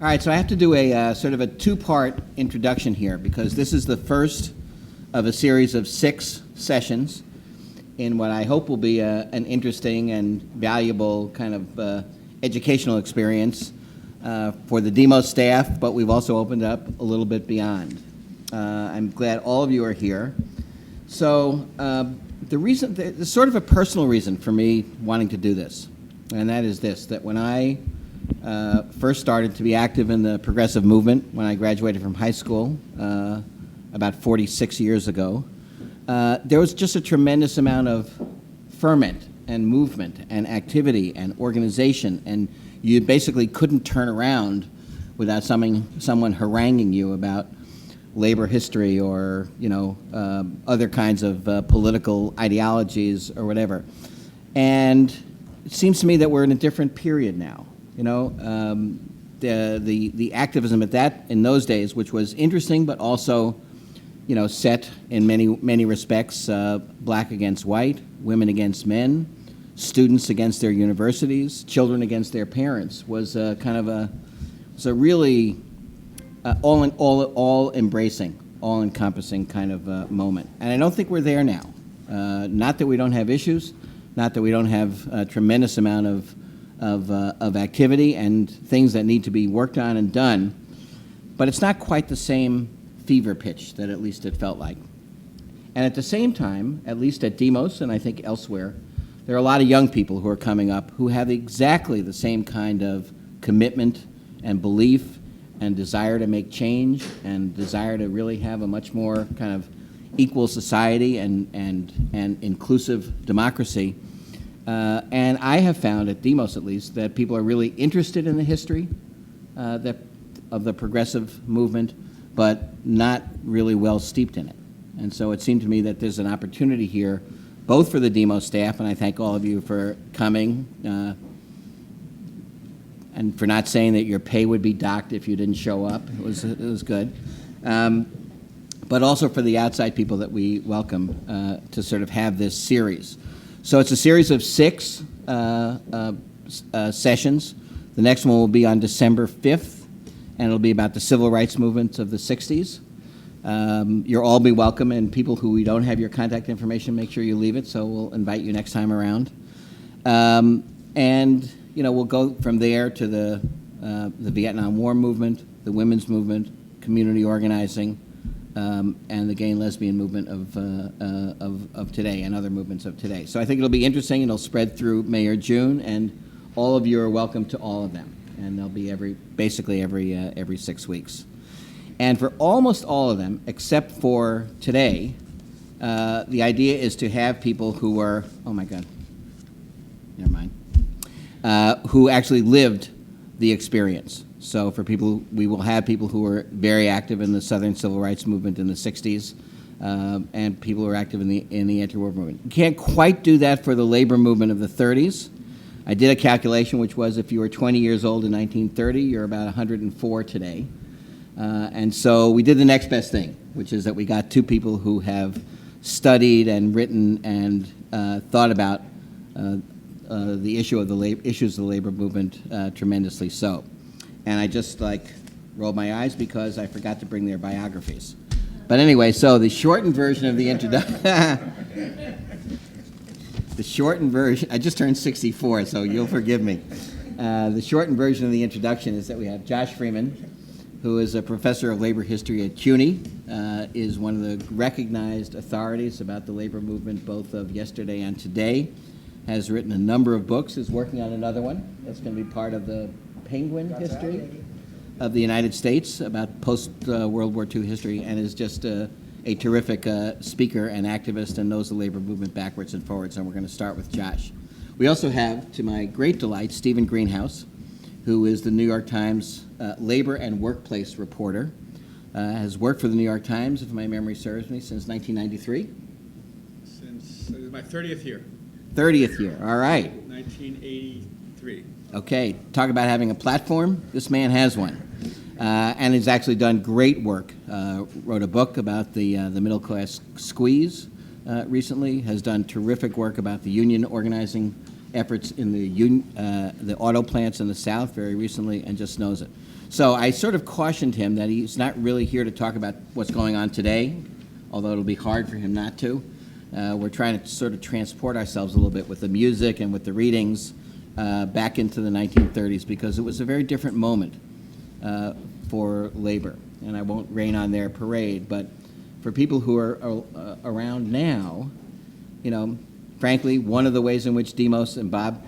All right, so I have to do a sort of a two-part introduction here because this is the first of a series of 6 sessions in what I hope will be an interesting and valuable kind of educational experience for the DEMOS staff, but we've also opened up a little bit beyond. I'm glad all of you are here. So there's sort of a personal reason for me wanting to do this, and that is this, that when I first started to be active in the progressive movement when I graduated from high school about 46 years ago, there was just a tremendous amount of ferment and movement and activity and organization, and you basically couldn't turn around without someone haranguing you about labor history or other kinds of political ideologies or whatever. And it seems to me that we're in a different period now. The activism in those days, which was interesting, but also, set in many respects, black against white, women against men, students against their universities, children against their parents, was a really all embracing, all encompassing kind of moment. And I don't think we're there now. Not that we don't have issues, not that we don't have a tremendous amount of activity and things that need to be worked on and done, but it's not quite the same fever pitch that at least it felt like. And at the same time, at least at DEMOS and I think elsewhere, there are a lot of young people who are coming up who have exactly the same kind of commitment and belief and desire to make change and desire to really have a much more kind of equal society and inclusive democracy. And I have found, at DEMOS at least, that people are really interested in the history of the progressive movement, but not really well steeped in it. And so it seemed to me that there's an opportunity here, both for the DEMOS staff, and I thank all of you for coming, and for not saying that your pay would be docked if you didn't show up. It was good. But also for the outside people that we welcome to sort of have this series. So it's a series of 6 sessions. The next one will be on December 5th, and it'll be about the civil rights movement of the 60s. You'll all be welcome, and people who we don't have your contact information, make sure you leave it, so we'll invite you next time around. And we'll go from there to the Vietnam War movement, the women's movement, community organizing, and the gay and lesbian movement of today and other movements of today. So I think it'll be interesting. It'll spread through May or June, and all of you are welcome to all of them. And they'll be basically every 6 weeks. And for almost all of them, except for today, the idea is to have people who are, oh my God, never mind, who actually lived the experience. So for people, we will have people who were very active in the Southern Civil Rights Movement in the 60s, and people who are active in the anti-war movement. You can't quite do that for the labor movement of the 30s. I did a calculation, which was if you were 20 years old in 1930, you're about 104 today. And so we did the next best thing, which is that we got 2 people who have studied and written and thought about the issues of the labor movement tremendously so. And I just rolled my eyes because I forgot to bring their biographies. But anyway, so the shortened version of the introduction. The shortened version. I just turned 64, so you'll forgive me. The shortened version of the introduction is that we have Josh Freeman, who is a professor of labor history at CUNY, is one of the recognized authorities about the labor movement, both of yesterday and today. Has written a number of books. Is working on another one that's going to be part of the Penguin history of the United States about post-World War II history, and is just a terrific speaker and activist and knows the labor movement backwards and forwards, and we're going to start with Josh. We also have, to my great delight, Stephen Greenhouse, who is the New York Times labor and workplace reporter, has worked for the New York Times, if my memory serves me, since 1993. Since it was my 30th year. 30th year, all right. 1983. Okay, talk about having a platform. This man has one, and has actually done great work. Wrote a book about the middle class squeeze recently. Has done terrific work about the union organizing efforts in the auto plants in the South very recently, and just knows it. So I sort of cautioned him that he's not really here to talk about what's going on today, although it'll be hard for him not to. We're trying to sort of transport ourselves a little bit with the music and with the readings back into the 1930s, because it was a very different moment for labor. And I won't rain on their parade, but for people who are around now, you know, frankly, one of the ways in which Demos and Bob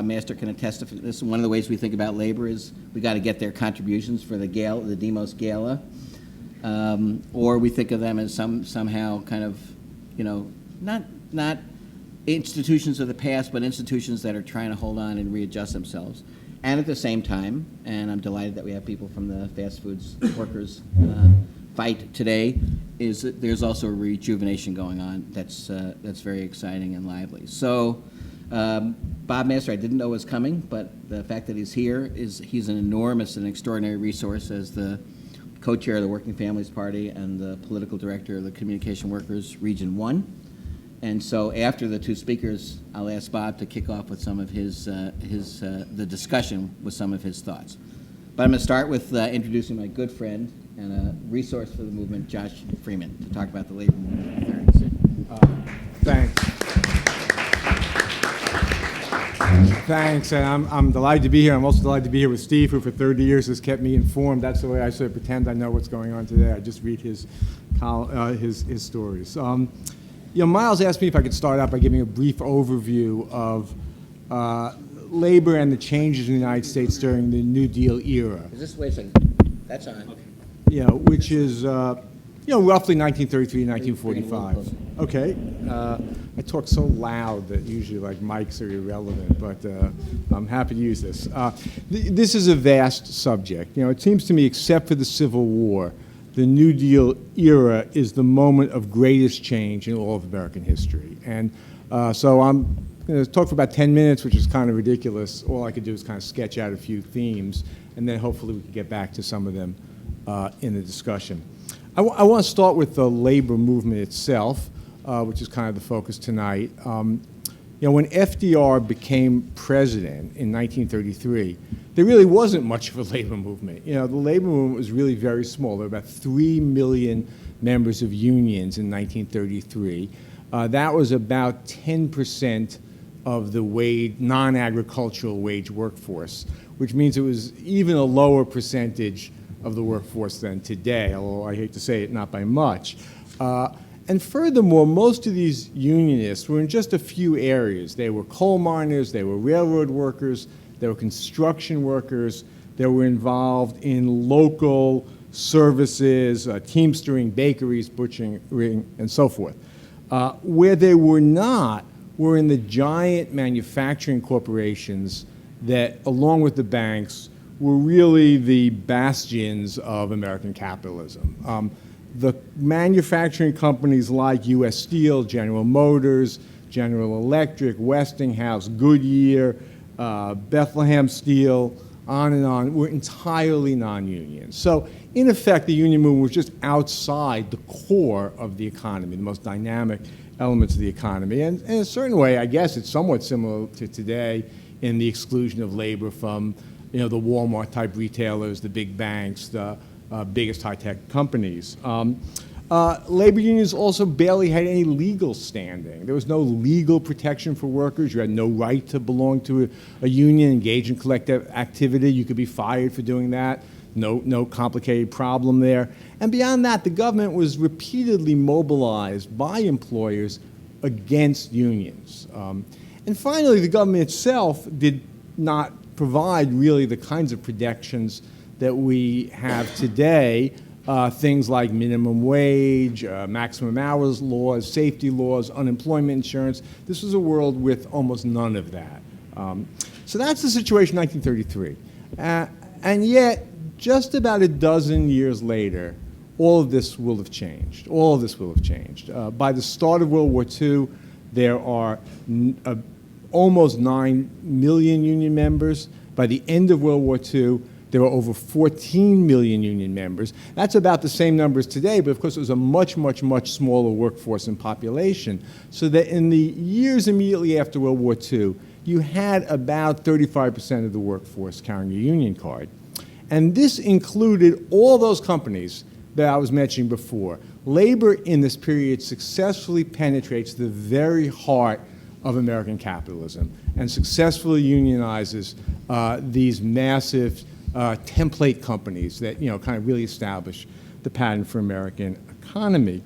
Master can attest to this, one of the ways we think about labor is we got to get their contributions for the Demos Gala, or we think of them as somehow kind of, you know, not institutions of the past, but institutions that are trying to hold on and readjust themselves. And at the same time, and I'm delighted that we have people from the fast foods workers fight today, is that there's also a rejuvenation going on that's very exciting and lively. So Bob Master, I didn't know was coming, but the fact that he's here he's an enormous and extraordinary resource as the co-chair of the Working Families Party and the political director of the Communication Workers Region 1. And so after the two speakers, I'll ask Bob to kick off with some of the discussion with some of his thoughts. But I'm going to start with introducing my good friend and a resource for the movement, Josh Freeman, to talk about the labor movement in the 30s. Thanks. Thanks, and I'm delighted to be here. I'm also delighted to be here with Steve, who for 30 years has kept me informed. That's the way I sort of pretend I know what's going on today. I just read his stories. You know, Miles asked me if I could start out by giving a brief overview of labor and the changes in the United States during the New Deal era. Is this, wait a second, that's on. Okay. You know, which is, roughly 1933 and 1945. Okay. I talk so loud that usually, like, mics are irrelevant, but I'm happy to use this. This is a vast subject. You know, it seems to me, except for the Civil War, the New Deal era is the moment of greatest change in all of American history. And so I'm going to talk for about 10 minutes, which is kind of ridiculous. All I could do is kind of sketch out a few themes, and then hopefully we can get back to some of them in the discussion. I want to start with the labor movement itself, which is kind of the focus tonight. You know, when FDR became president in 1933, there really wasn't much of a labor movement. You know, the labor movement was really very small. There were about 3 million members of unions in 1933. That was about 10% of the non-agricultural wage workforce, which means it was even a lower percentage of the workforce than today, although I hate to say it, not by much. And furthermore, most of these unionists were in just a few areas. They were coal miners, they were railroad workers, they were construction workers, they were involved in local services, teamstering, bakeries, butchering, and so forth. Where they were not were in the giant manufacturing corporations that, along with the banks, were really the bastions of American capitalism. The manufacturing companies like U.S. Steel, General Motors, General Electric, Westinghouse, Goodyear, Bethlehem Steel, on and on, were entirely non-union. So, in effect, the union movement was just outside the core of the economy, the most dynamic elements of the economy. And in a certain way, I guess it's somewhat similar to today in the exclusion of labor from, you know, the Walmart-type retailers, the big banks, the biggest high-tech companies. Labor unions also barely had any legal standing. There was no legal protection for workers. You had no right to belong to a union, engage in collective activity. You could be fired for doing that. No complicated problem there. And beyond that, the government was repeatedly mobilized by employers against unions. And finally, the government itself did not provide really the kinds of protections that we have today, things like minimum wage, maximum hours laws, safety laws, unemployment insurance. This was a world with almost none of that. So that's the situation in 1933. And yet, just about a dozen years later, all of this will have changed. All of this will have changed. By the start of World War II, there are almost 9 million union members. By the end of World War II, there were over 14 million union members. That's about the same numbers today, but of course it was a much, much, much smaller workforce and population. So that in the years immediately after World War II, you had about 35% of the workforce carrying a union card. And this included all those companies that I was mentioning before. Labor in this period successfully penetrates the very heart of American capitalism and successfully unionizes these massive template companies that kind of really establish the pattern for American economy.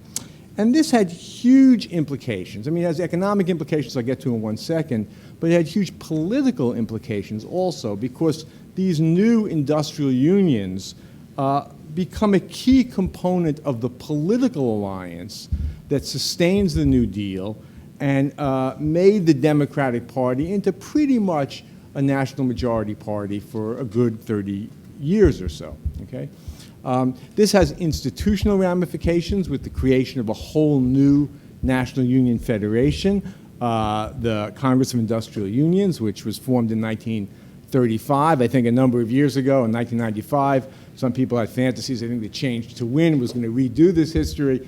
And this had huge implications. I mean, it has economic implications I'll get to in 1 second, but it had huge political implications also, because these new industrial unions become a key component of the political alliance that sustains the New Deal and made the Democratic Party into pretty much a national majority party for a good 30 years or so, okay? This has institutional ramifications with the creation of a whole new national union federation, the Congress of Industrial Unions, which was formed in 1935, I think a number of years ago, in 1995. Some people had fantasies. I think the Change to Win was going to redo this history.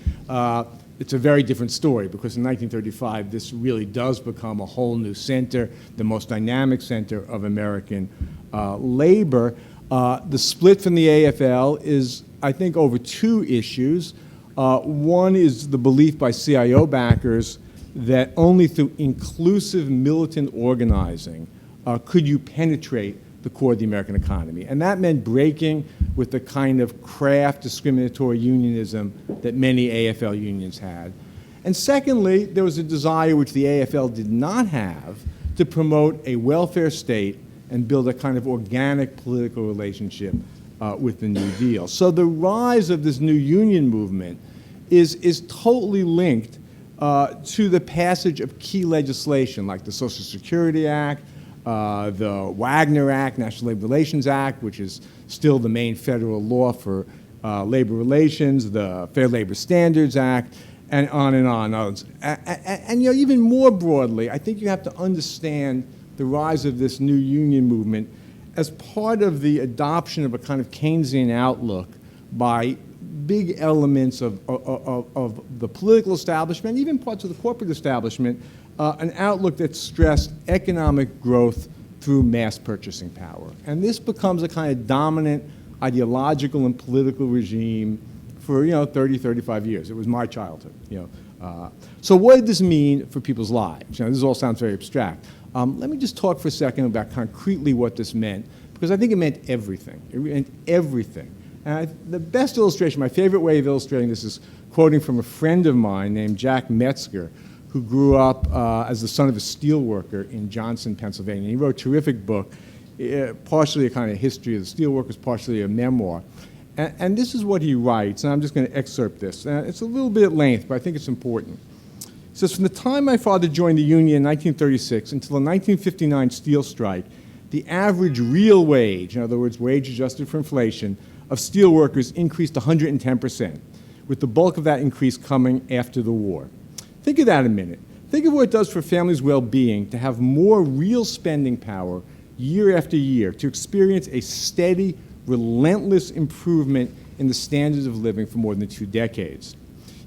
It's a very different story, because in 1935, this really does become a whole new center, the most dynamic center of American labor. The split from the AFL is, I think, over two issues. One is the belief by CIO backers that only through inclusive militant organizing could you penetrate the core of the American economy. And that meant breaking with the kind of craft discriminatory unionism that many AFL unions had. And secondly, there was a desire, which the AFL did not have, to promote a welfare state and build a kind of organic political relationship with the New Deal. So the rise of this new union movement is totally linked to the passage of key legislation like the Social Security Act, the Wagner Act, National Labor Relations Act, which is still the main federal law for labor relations, the Fair Labor Standards Act, and on and on. And even more broadly, I think you have to understand the rise of this new union movement as part of the adoption of a kind of Keynesian outlook by big elements of the political establishment, even parts of the corporate establishment, an outlook that stressed economic growth through mass purchasing power. And this becomes a kind of dominant ideological and political regime for 30, 35 years. It was my childhood. So what did this mean for people's lives? This all sounds very abstract. Let me just talk for a second about concretely what this meant, because I think it meant everything. It meant everything. And the best illustration, my favorite way of illustrating this, is quoting from a friend of mine named Jack Metzger, who grew up as the son of a steel worker in Johnson, Pennsylvania. He wrote a terrific book, partially a kind of history of the steel workers, partially a memoir. And this is what he writes, and I'm just going to excerpt this. It's a little bit at length, but I think it's important. It says, from the time my father joined the union in 1936 until the 1959 steel strike, the average real wage, in other words, wage adjusted for inflation, of steel workers increased 110%, with the bulk of that increase coming after the war. Think of that a minute. Think of what it does for families' well-being to have more real spending power year after year, to experience a steady, relentless improvement in the standards of living for more than 2 decades.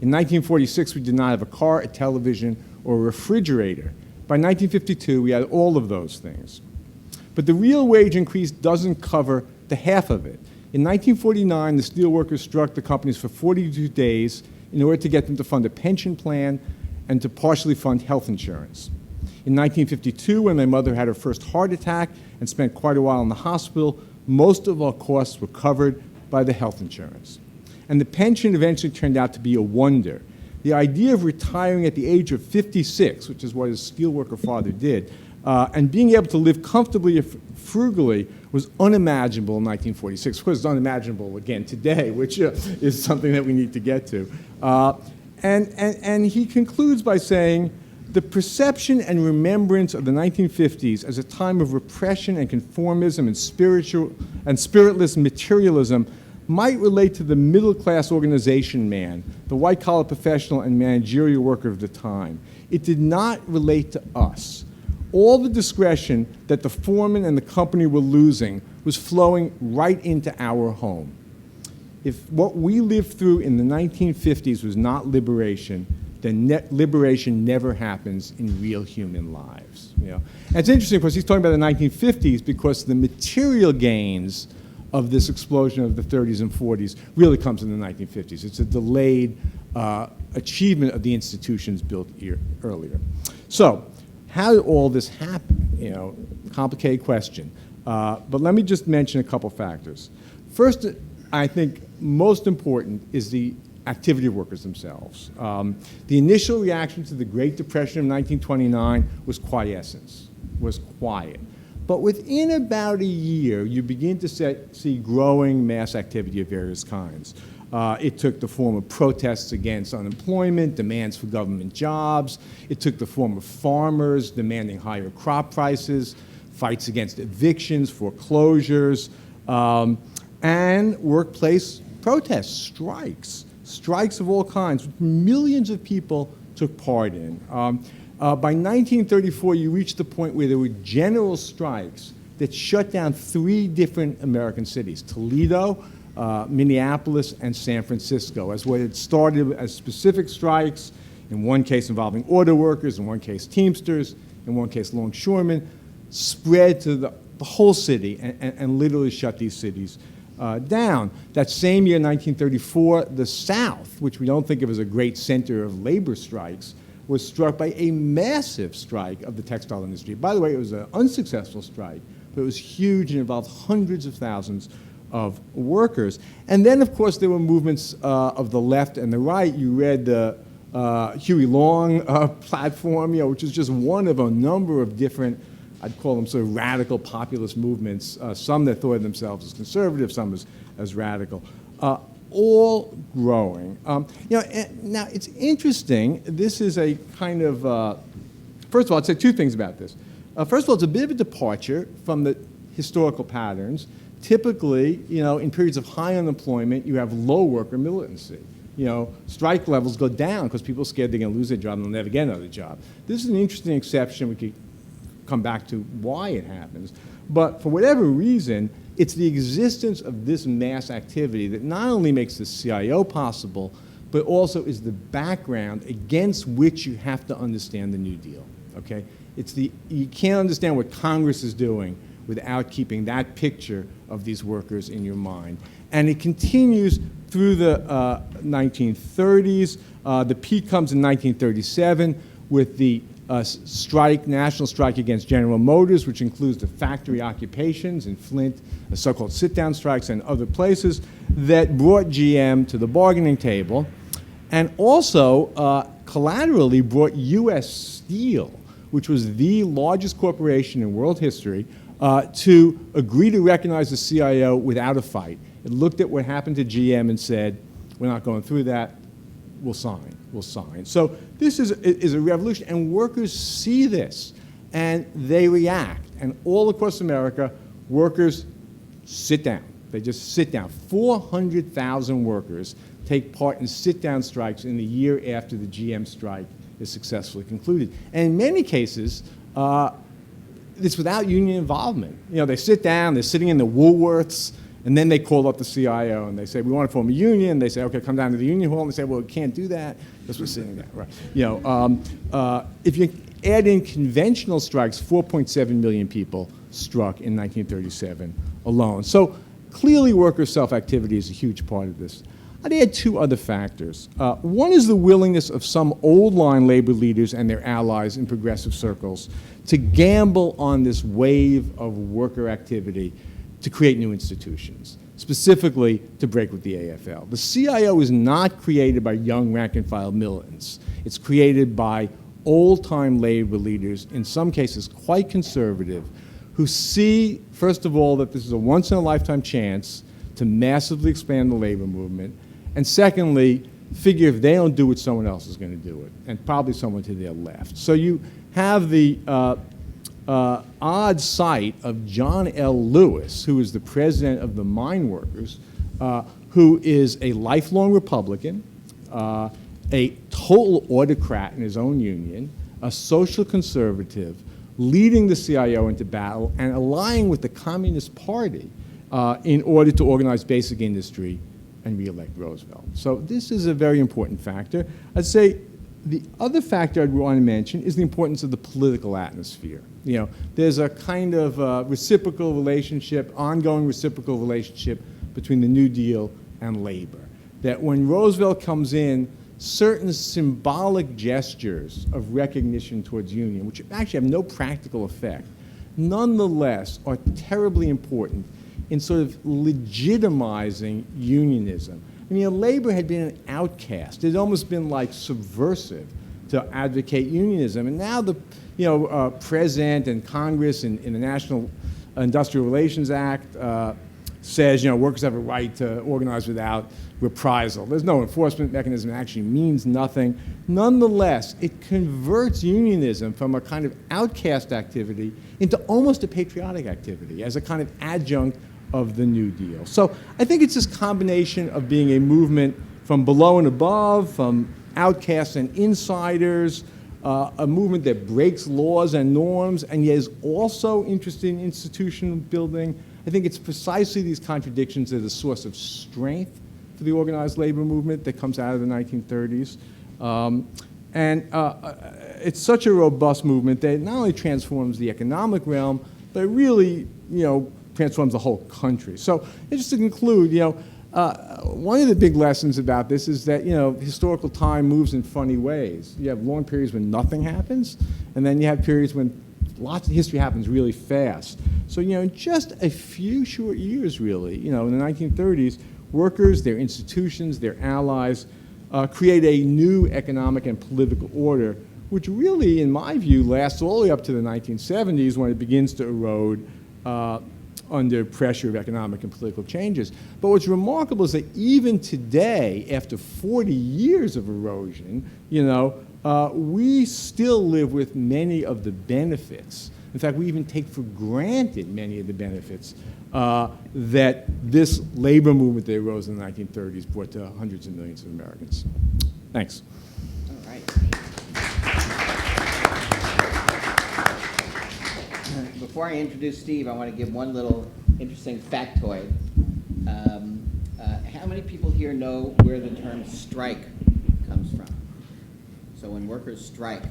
In 1946, we did not have a car, a television, or a refrigerator. By 1952, we had all of those things. But the real wage increase doesn't cover the half of it. In 1949, the steelworkers struck the companies for 42 days in order to get them to fund a pension plan and to partially fund health insurance. In 1952, when my mother had her first heart attack and spent quite a while in the hospital, most of our costs were covered by the health insurance. And the pension eventually turned out to be a wonder. The idea of retiring at the age of 56, which is what his steelworker father did, and being able to live comfortably and frugally was unimaginable in 1946. Of course, it's unimaginable again today, which is something that we need to get to. And he concludes by saying, the perception and remembrance of the 1950s as a time of repression and conformism and spiritless materialism might relate to the middle-class organization man, the white-collar professional and managerial worker of the time. It did not relate to us. All the discretion that the foreman and the company were losing was flowing right into our home. If what we lived through in the 1950s was not liberation, then liberation never happens in real human lives. And it's interesting, of course, he's talking about the 1950s because the material gains of this explosion of the 30s and 40s really comes in the 1950s. It's a delayed achievement of the institutions built earlier. So how did all this happen? You know, complicated question. But let me just mention a couple factors. First, I think most important is the activity of workers themselves. The initial reaction to the Great Depression of 1929 was quiescence, was quiet. But within about a year, you begin to see growing mass activity of various kinds. It took the form of protests against unemployment, demands for government jobs. It took the form of farmers demanding higher crop prices, fights against evictions, foreclosures, and workplace protests, strikes of all kinds, which millions of people took part in. By 1934, you reached the point where there were general strikes that shut down 3 different American cities, Toledo, Minneapolis, and San Francisco, as what had started as specific strikes, in one case involving auto workers, in one case Teamsters, in one case longshoremen, spread to the whole city and literally shut these cities down. That same year, 1934, the South, which we don't think of as a great center of labor strikes, was struck by a massive strike of the textile industry. By the way, it was an unsuccessful strike, but it was huge and involved hundreds of thousands of workers. And then, of course, there were movements of the left and the right. You read the Huey Long platform, which is just one of a number of different, I'd call them sort of radical populist movements, some that thought of themselves as conservative, some as radical, all growing. Now it's interesting. This is a kind of, first of all, I'd say 2 things about this. First of all, it's a bit of a departure from the historical patterns. Typically, in periods of high unemployment, you have low worker militancy. Strike levels go down because people are scared they're going to lose their job and they'll never get another job. This is an interesting exception. We could come back to why it happens. But for whatever reason, it's the existence of this mass activity that not only makes the CIO possible, but also is the background against which you have to understand the New Deal, okay? You can't understand what Congress is doing without keeping that picture of these workers in your mind. And it continues through the 1930s. The peak comes in 1937 with the national strike against General Motors, which includes the factory occupations in Flint, the so-called sit-down strikes and other places, that brought GM to the bargaining table, and also collaterally brought U.S. Steel, which was the largest corporation in world history, to agree to recognize the CIO without a fight. It looked at what happened to GM and said, we're not going through that, we'll sign. So this is a revolution, and workers see this, and they react. And all across America, workers sit down. They just sit down. 400,000 workers take part in sit-down strikes in the year after the GM strike is successfully concluded. And in many cases, it's without union involvement. They sit down, they're sitting in the Woolworths, and then they call up the CIO and they say, we want to form a union. They say, okay, come down to the union hall. And they say, well, we can't do that because we're sitting there. Right. If you add in conventional strikes, 4.7 million people struck in 1937 alone. So clearly worker self-activity is a huge part of this. I'd add 2 other factors. One is the willingness of some old-line labor leaders and their allies in progressive circles to gamble on this wave of worker activity to create new institutions, specifically to break with the AFL. The CIO is not created by young rank-and-file militants. It's created by old-time labor leaders, in some cases quite conservative, who see, first of all, that this is a once-in-a-lifetime chance to massively expand the labor movement, and secondly, figure if they don't do it, someone else is going to do it, and probably someone to their left. So you have the odd sight of John L. Lewis, who is the president of the mine workers, who is a lifelong Republican, a total autocrat in his own union, a social conservative, leading the CIO into battle and allying with the Communist Party in order to organize basic industry and re-elect Roosevelt. So this is a very important factor. I'd say The other factor I'd want to mention is the importance of the political atmosphere. You know, there's a kind of reciprocal relationship, ongoing reciprocal relationship between the New Deal and labor. That when Roosevelt comes in, certain symbolic gestures of recognition towards union, which actually have no practical effect, nonetheless are terribly important in sort of legitimizing unionism. I mean, labor had been an outcast. It had almost been like subversive to advocate unionism. And now the President and Congress in the National Industrial Relations Act says, workers have a right to organize without reprisal. There's no enforcement mechanism. It actually means nothing. Nonetheless, it converts unionism from a kind of outcast activity into almost a patriotic activity as a kind of adjunct of the New Deal. So I think it's this combination of being a movement from below and above, from outcasts and insiders, a movement that breaks laws and norms, and yet is also interested in institutional building. I think it's precisely these contradictions that are the source of strength for the organized labor movement that comes out of the 1930s. It's such a robust movement that it not only transforms the economic realm, but it really, transforms the whole country. So just to conclude, one of the big lessons about this is that, historical time moves in funny ways. You have long periods when nothing happens, and then you have periods when lots of history happens really fast. So, in just a few short years, really, in the 1930s, workers, their institutions, their allies create a new economic and political order, which really, in my view, lasts all the way up to the 1970s when it begins to erode under pressure of economic and political changes. But what's remarkable is that even today, after 40 years of erosion, we still live with many of the benefits. In fact, we even take for granted many of the benefits that this labor movement that arose in the 1930s brought to hundreds of millions of Americans. Thanks. All right. Before I introduce Steve, I want to give one little interesting factoid. How many people here know where the term strike comes from? So when workers strike,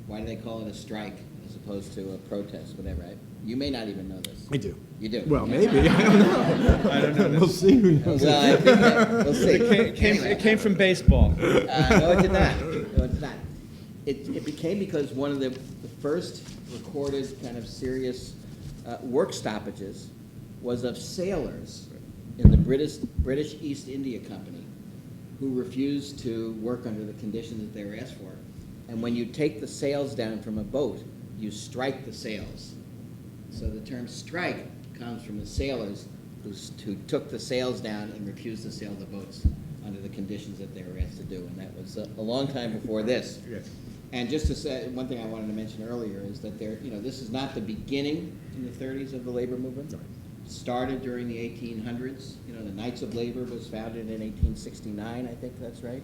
why do they call it a strike as opposed to a protest, whatever, right? You may not even know this. I do. You do? Well, maybe. I don't know. I don't know this. We'll see who knows. Well, I think that, we'll see. It came from baseball. No, it did not. No, it did not. It became because one of the first recorded kind of serious work stoppages was of sailors in the British East India Company who refused to work under the conditions that they were asked for. And when you take the sails down from a boat, you strike the sails. So the term strike comes from the sailors who took the sails down and refused to sail the boats under the conditions that they were asked to do. And that was a long time before this. Yes. And just to say, one thing I wanted to mention earlier is that this is not the beginning in the 30s of the labor movement. Right. It started during the 1800s. The Knights of Labor was founded in 1869, I think that's right.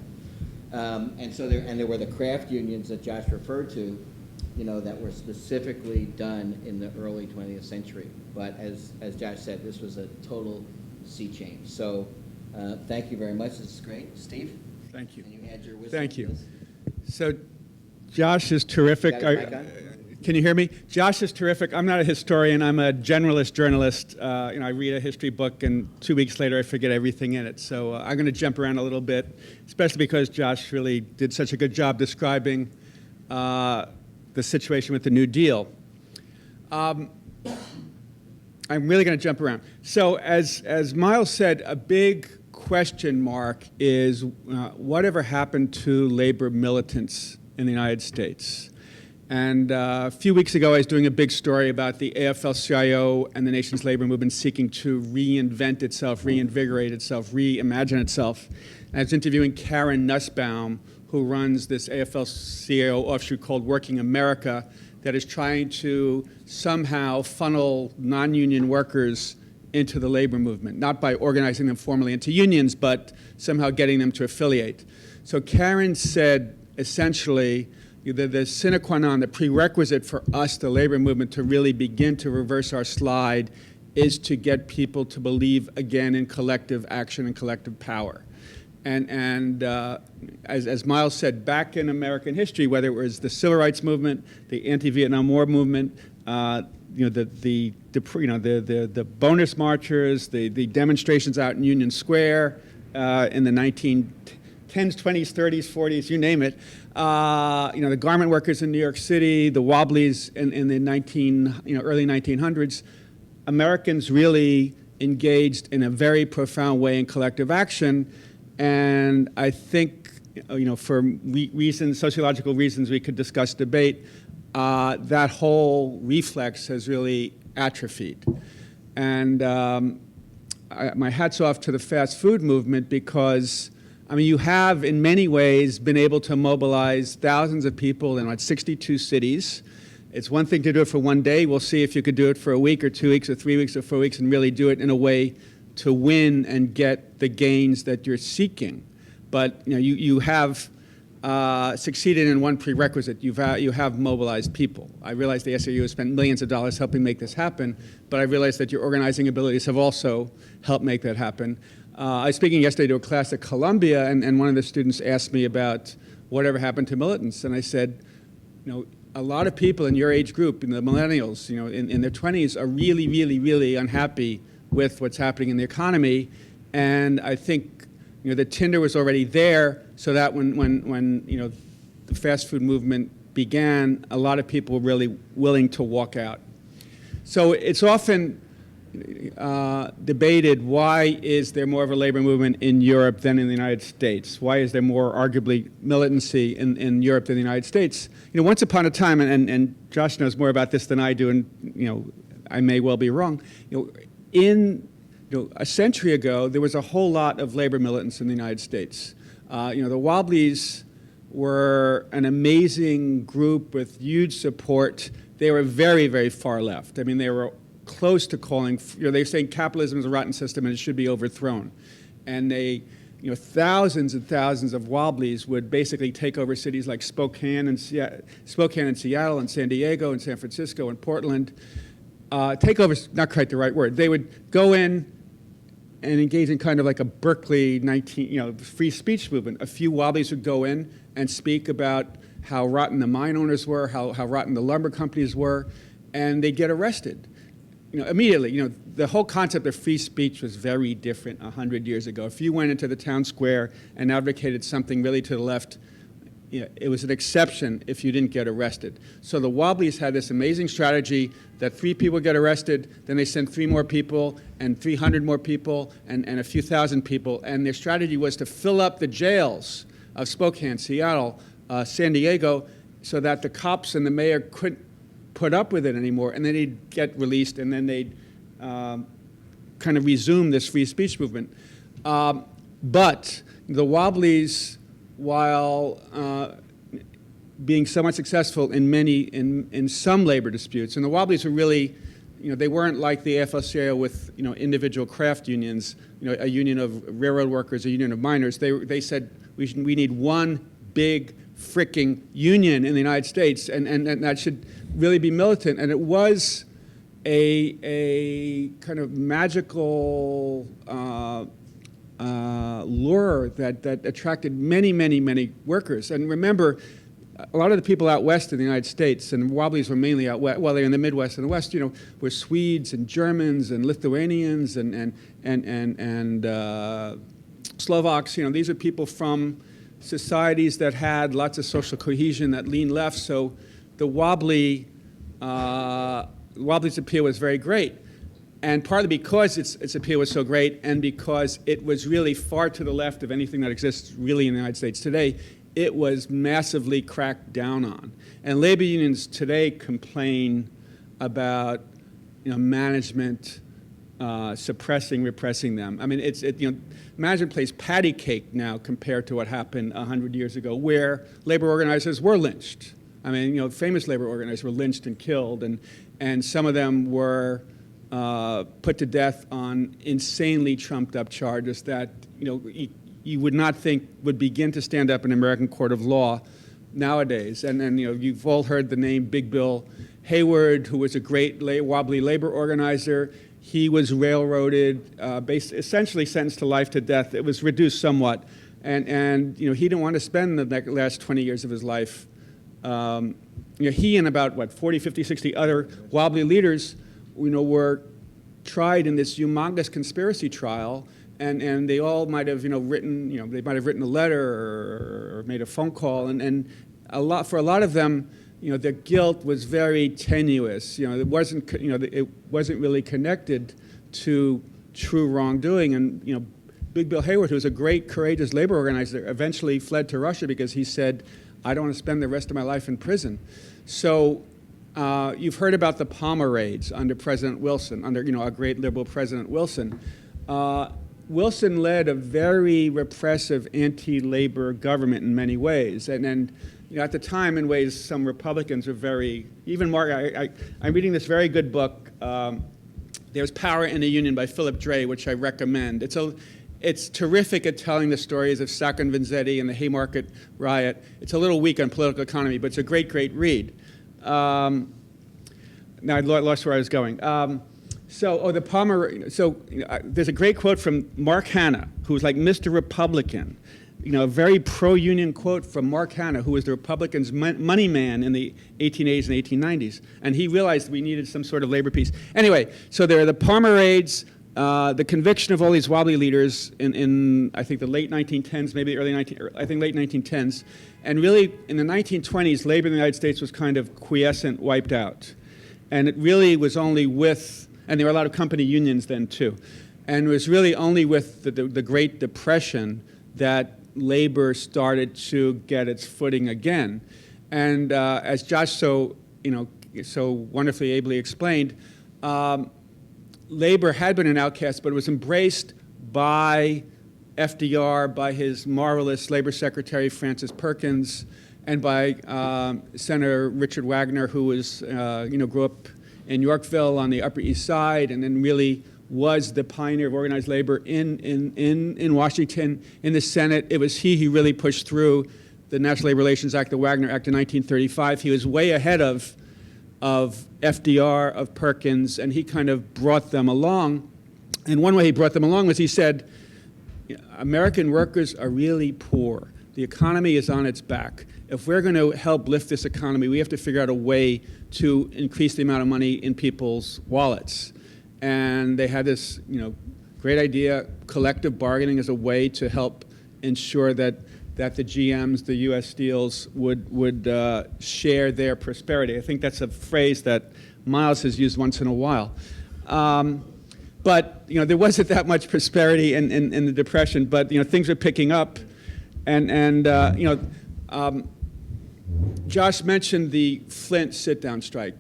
And so there were the craft unions that Josh referred to, that were specifically done in the early 20th century. But as Josh said, this was a total sea change. So thank you very much. This is great. Steve? Thank you. Can you add your wisdom Thank to you. this? So Josh is terrific. Got it, mic on? Can you hear me? Josh is terrific. I'm not a historian. I'm a generalist journalist. I read a history book, and 2 weeks later, I forget everything in it. So I'm going to jump around a little bit, especially because Josh really did such a good job describing the situation with the New Deal. I'm really going to jump around. So as Miles said, a big question mark is whatever happened to labor militants in the United States. And a few weeks ago, I was doing a big story about the AFL-CIO and the nation's labor movement seeking to reinvent itself, reinvigorate itself, reimagine itself. And I was interviewing Karen Nussbaum, who runs this AFL-CIO offshoot called Working America that is trying to somehow funnel non-union workers into the labor movement, not by organizing them formally into unions, but somehow getting them to affiliate. So Karen said, essentially, the sine qua non, the prerequisite for us, the labor movement, to really begin to reverse our slide is to get people to believe again in collective action and collective power. As Miles said, back in American history, whether it was the Civil Rights Movement, the anti-Vietnam War movement, the bonus marchers, the demonstrations out in Union Square in the 1910s, 20s, 30s, 40s, you name it. The garment workers in New York City, the Wobblies in the early 1900s. Americans really engaged in a very profound way in collective action, and I think, for sociological reasons we could discuss, debate, that whole reflex has really atrophied. And my hat's off to the fast food movement because, you have in many ways been able to mobilize thousands of people in 62 cities. It's one thing to do it for one day. We'll see if you could do it for a week or 2 weeks or 3 weeks or 4 weeks and really do it in a way to win and get the gains that you're seeking. But you have succeeded in one prerequisite. You have mobilized people. I realize the SAU has spent millions of dollars helping make this happen, but I realize that your organizing abilities have also helped make that happen. I was speaking yesterday to a class at Columbia, and one of the students asked me about whatever happened to militants, and I said, a lot of people in your age group, in the millennials, in their 20s, are really, really, really unhappy with what's happening in the economy, and I think the tinder was already there, so that when the fast food movement began, a lot of people were really willing to walk out. So it's often debated, why is there more of a labor movement in Europe than in the United States? Why is there more, arguably, militancy in Europe than the United States? Once upon a time, and Josh knows more about this than I do, and I may well be wrong, a century ago, there was a whole lot of labor militants in the United States. The Wobblies were an amazing group with huge support. They were very, very far left. They were close to calling, they're saying capitalism is a rotten system and it should be overthrown. And they, thousands and thousands of Wobblies would basically take over cities like Spokane and Seattle and San Diego and San Francisco and Portland. Take over is not quite the right word. They would go in and engage in kind of like a Berkeley free speech movement. A few Wobblies would go in and speak about how rotten the mine owners were, how rotten the lumber companies were, and they'd get arrested. Immediately, the whole concept of free speech was very different 100 years ago. If you went into the town square and advocated something really to the left, it was an exception if you didn't get arrested. So the Wobblies had this amazing strategy that 3 people get arrested, then they send 3 more people, and 300 more people, and a few thousand people. And their strategy was to fill up the jails of Spokane, Seattle, San Diego, so that the cops and the mayor couldn't put up with it anymore, and then they'd get released, and then they'd kind of resume this free speech movement. But the Wobblies, while being somewhat successful in some labor disputes, and the Wobblies were really, they weren't like the AFL-CIO with individual craft unions, a union of railroad workers, a union of miners. They said we need one big fricking union in the United States, and that should really be militant. And it was a kind of magical lure that attracted many, many, many workers. And remember, a lot of the people out west in the United States, and Wobblies were mainly out west, well, they're in the Midwest and the West, were Swedes and Germans and Lithuanians and Slovaks. These are people from societies that had lots of social cohesion, that leaned left. So the Wobblies' appeal was very great. And partly because its appeal was so great, and because it was really far to the left of anything that exists really in the United States today, it was massively cracked down on. And labor unions today complain about management suppressing, repressing them. Management plays patty cake now compared to what happened 100 years ago, where labor organizers were lynched. Famous labor organizers were lynched and killed, and some of them were put to death on insanely trumped-up charges that you would not think would begin to stand up in an American court of law nowadays. And you've all heard the name Big Bill Hayward, who was a great Wobbly labor organizer. He was railroaded, essentially sentenced to life to death. It was reduced somewhat, And he didn't want to spend the last 20 years of his life. He and about 40, 50, 60 other wobbly leaders, were tried in this humongous conspiracy trial, and they all might have written a letter or made a phone call, and for a lot of them, their guilt was very tenuous. It wasn't really connected to true wrongdoing. And Big Bill Haywood, who was a great, courageous labor organizer, eventually fled to Russia because he said, "I don't want to spend the rest of my life in prison." So you've heard about the Palmer raids under President Wilson, under a great liberal President Wilson. Wilson led a very repressive anti-labor government in many ways, and at the time, in ways some Republicans were very, even Mark, I'm reading this very good book, There's Power in the Union by Philip Dray, which I recommend. It's terrific at telling the stories of Sacco and Vanzetti and the Haymarket riot. It's a little weak on political economy, but it's a great, great read. Now I lost where I was going. The Palmer, there's a great quote from Mark Hanna, who was like Mr. Republican. A very pro-union quote from Mark Hanna, who was the Republicans' money man in the 1880s and 1890s. And he realized we needed some sort of labor peace. Anyway, so there are the Palmer raids, the conviction of all these wobbly leaders in I think the late 1910s, maybe late 1910s. And really, in the 1920s, labor in the United States was kind of quiescent, wiped out. And it really was only and there were a lot of company unions then too. And it was really only with the Great Depression that labor started to get its footing again. And as Josh so wonderfully ably explained, labor had been an outcast, but it was embraced by FDR, by his marvelous labor secretary, Francis Perkins, and by Senator Richard Wagner, who was, grew up in Yorkville on the Upper East Side, and then really was the pioneer of organized labor in Washington, in the Senate. It was he who really pushed through the National Labor Relations Act, the Wagner Act of 1935. He was way ahead of FDR, of Perkins, and he kind of brought them along. And one way he brought them along was he said, American workers are really poor. The economy is on its back. If we're going to help lift this economy, we have to figure out a way to increase the amount of money in people's wallets. And they had this, great idea, collective bargaining as a way to help ensure that the GMs, the U.S. Steels, would share their prosperity. I think that's a phrase that Miles has used once in a while. But there wasn't that much prosperity in the Depression. But things were picking up, and Josh mentioned the Flint sit-down strike.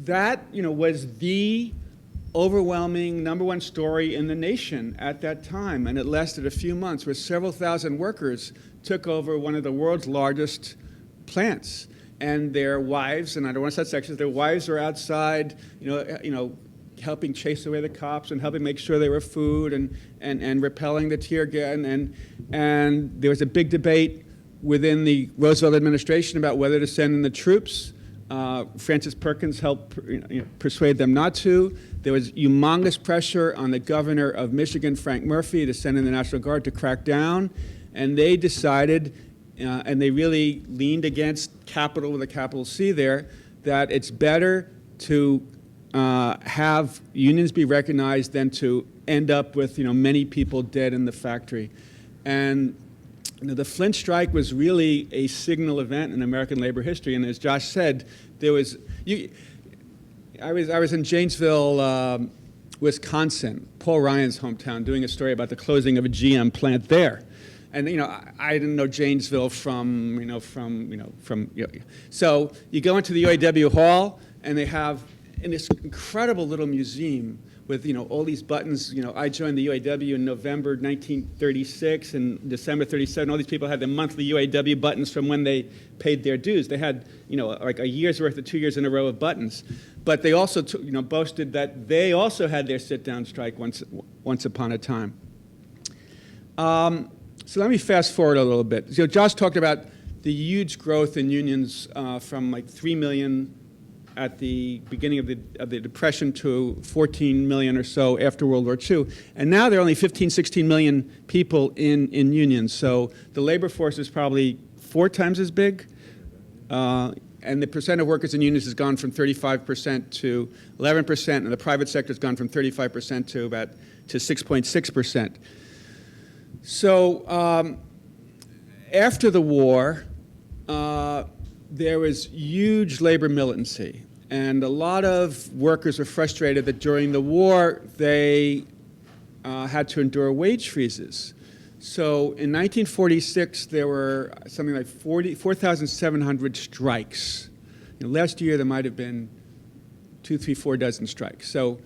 That was the overwhelming #1 story in the nation at that time, and it lasted a few months, where several thousand workers took over one of the world's largest plants, and their wives, and I don't want to set sections, their wives were outside, helping chase away the cops and helping make sure there were food and repelling the tear gas, and there was a big debate within the Roosevelt administration about whether to send in the troops. Francis Perkins helped persuade them not to. There was humongous pressure on the governor of Michigan, Frank Murphy, to send in the National Guard to crack down. And they decided, and they really leaned against capital with a capital C there, that it's better to have unions be recognized than to end up with many people dead in the factory. And the Flint strike was really a signal event in American labor history. And as Josh said, there was I was in Janesville, Wisconsin, Paul Ryan's hometown, doing a story about the closing of a GM plant there. And I didn't know Janesville So you go into the UAW hall, and they have in this incredible little museum with all these buttons. I joined the UAW in November 1936, and December 37. All these people had their monthly UAW buttons from when they paid their dues. They had like a year's worth of 2 years in a row of buttons. But they also boasted that they also had their sit-down strike once upon a time. So let me fast forward a little bit. Josh talked about the huge growth in unions from like 3 million at the beginning of the Depression to 14 million or so after World War II. And now there are only 15, 16 million people in unions. So the labor force is probably 4 times as big. And the percent of workers in unions has gone from 35% to 11%, and the private sector has gone from 35% to 6.6%. So after the war, there was huge labor militancy, and a lot of workers were frustrated that during the war they had to endure wage freezes. So in 1946, there were something like 4,700 strikes. Last year, there might have been 2, 3, 4 dozen strikes. So,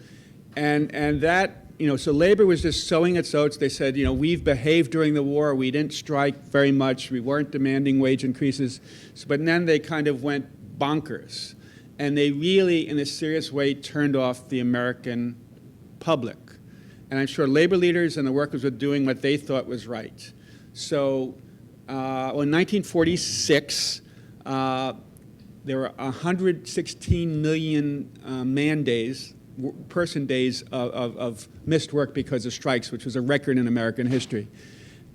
and that, so labor was just sowing its oats. They said, we've behaved during the war. We didn't strike very much. We weren't demanding wage increases. So, but then they kind of went bonkers. And they really, in a serious way, turned off the American public. And I'm sure labor leaders and the workers were doing what they thought was right. So in 1946, there were 116 million person days of missed work because of strikes, which was a record in American history.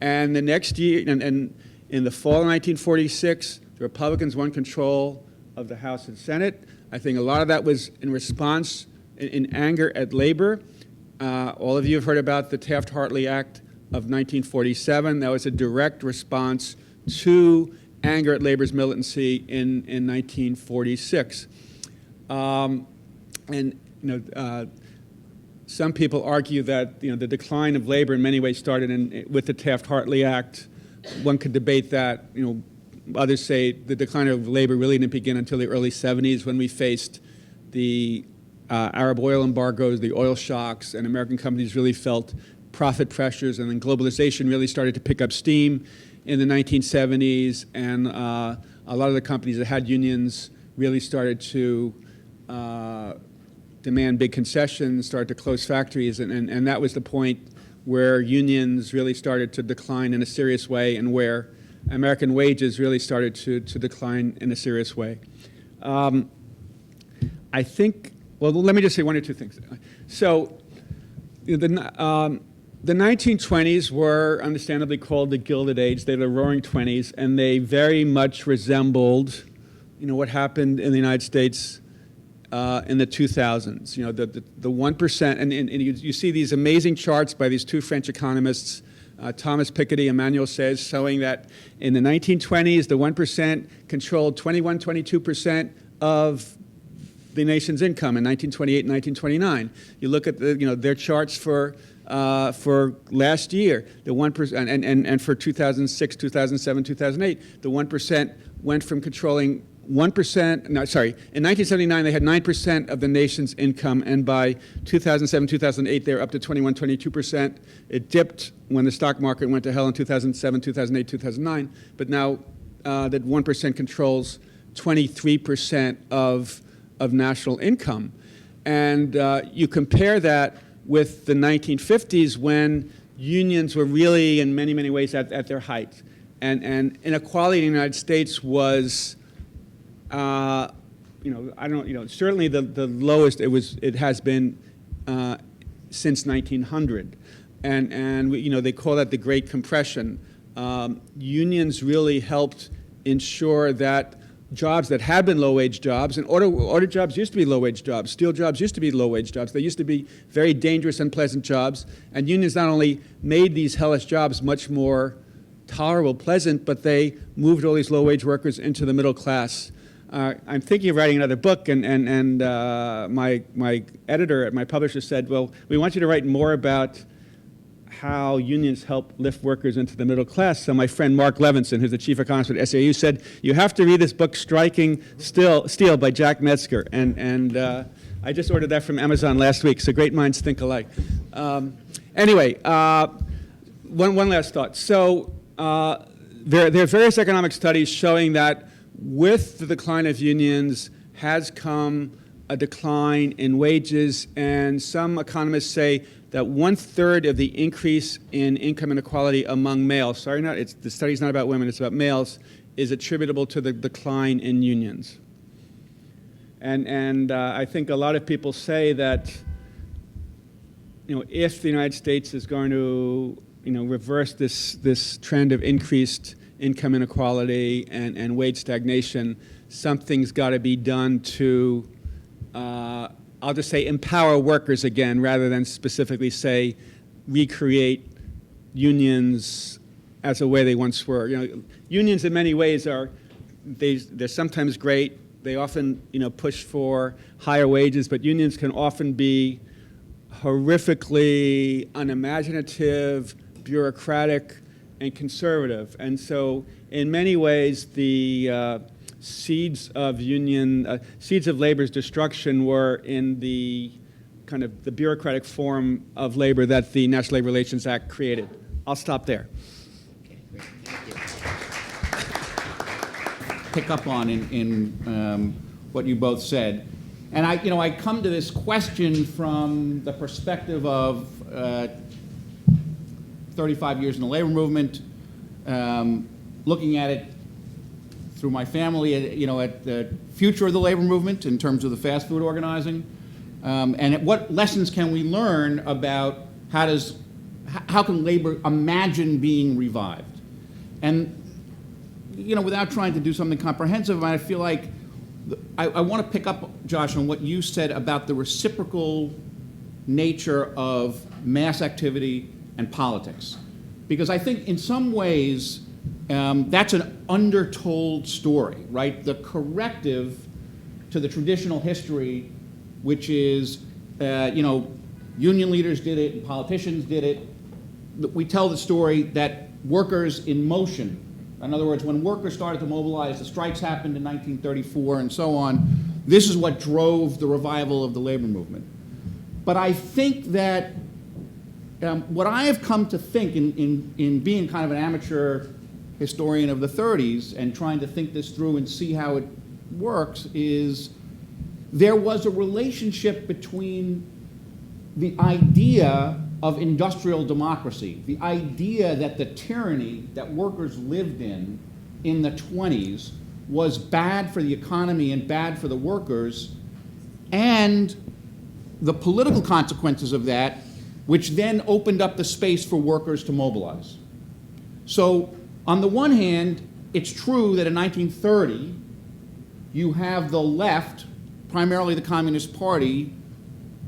And the next year, and in the fall of 1946, the Republicans won control of the House and Senate. I think a lot of that was in response, in anger at labor. All of you have heard about the Taft-Hartley Act of 1947. That was a direct response to anger at labor's militancy in 1946. Some people argue that the decline of labor in many ways started with the Taft-Hartley Act. One could debate that. Others say the decline of labor really didn't begin until the early 70s when we faced the Arab oil embargoes, the oil shocks, and American companies really felt profit pressures, and then globalization really started to pick up steam in the 1970s, and a lot of the companies that had unions really started to demand big concessions, started to close factories, and that was the point where unions really started to decline in a serious way, and where American wages really started to decline in a serious way. I think. Well, let me just say 1 or 2 things. So the 1920s were understandably called the Gilded Age. They were the Roaring '20s, and they very much resembled, what happened in the United States in the 2000s. The 1%, and you see these amazing charts by these 2 French economists, Thomas Piketty and Emmanuel Saez, showing that in the 1920s, the 1% controlled 21, 22% of the nation's income in 1928 and 1929. You look at their charts for last year, the 1%, and for 2006, 2007, 2008, the 1% went from controlling 1%. No, sorry. In 1979, they had 9% of the nation's income, and by 2007, 2008, they were up to 21, 22%. It dipped when the stock market went to hell in 2007, 2008, 2009. But now that 1% controls 23% of national income. And you compare that with the 1950s when unions were really, in many, many ways, at their height. And inequality in the United States was, certainly the lowest it has been since 1900. And they call that the Great Compression. Unions really helped ensure that jobs that had been low-wage jobs, and auto jobs used to be low-wage jobs, steel jobs used to be low-wage jobs, they used to be very dangerous, unpleasant jobs, and unions not only made these hellish jobs much more tolerable, pleasant, but they moved all these low-wage workers into the middle class. I'm thinking of writing another book, and my editor at my publisher said, well, we want you to write more about how unions help lift workers into the middle class. So my friend Mark Levinson, who's the chief economist at SAU, said, you have to read this book, Striking Steel by Jack Metzger. And I just ordered that from Amazon last week, so great minds think alike. Anyway, one last thought. So there are various economic studies showing that with the decline of unions has come a decline in wages, and some economists say that 1/3 of the increase in income inequality among males, the study's not about women, it's about males, is attributable to the decline in unions. And I think a lot of people say that, if the United States is going to, reverse this trend of increased income inequality and wage stagnation, something's got to be done to, I'll just say, empower workers again, rather than specifically say, recreate unions as a way they once were. Unions in many ways they're sometimes great. They often, push for higher wages, but unions can often be horrifically unimaginative, bureaucratic, and conservative. And so, in many ways, the seeds of labor's destruction were in the kind of the bureaucratic form of labor that the National Labor Relations Act created. I'll stop there. Okay, great. Thank you. Pick up on in what you both said, and I come to this question from the perspective of 35 years in the labor movement, looking at it through my family, at the future of the labor movement in terms of the fast food organizing, and what lessons can we learn about how can labor imagine being revived? And, without trying to do something comprehensive, I feel like I want to pick up, Josh, on what you said about the reciprocal nature of mass activity and politics. Because I think in some ways, that's an undertold story, right? The corrective to the traditional history, which is, union leaders did it and politicians did it. We tell the story that workers in motion, in other words, when workers started to mobilize, the strikes happened in 1934 and so on, this is what drove the revival of the labor movement. But I think that what I have come to think in being kind of an amateur historian of the 30s and trying to think this through and see how it works is there was a relationship between the idea of industrial democracy, the idea that the tyranny that workers lived in the 20s was bad for the economy and bad for the workers, and the political consequences of that, which then opened up the space for workers to mobilize. So on the one hand, it's true that in 1930, you have the left, primarily the Communist Party,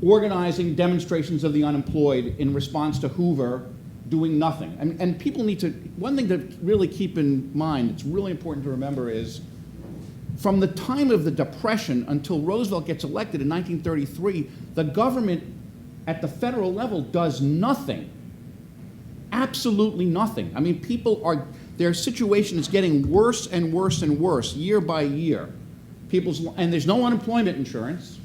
organizing demonstrations of the unemployed in response to Hoover doing nothing. And people need to, one thing to really keep in mind, it's really important to remember is, from the time of the Depression until Roosevelt gets elected in 1933, the government at the federal level does nothing. Absolutely nothing. I mean, their situation is getting worse and worse and worse year by year. And there's no unemployment insurance,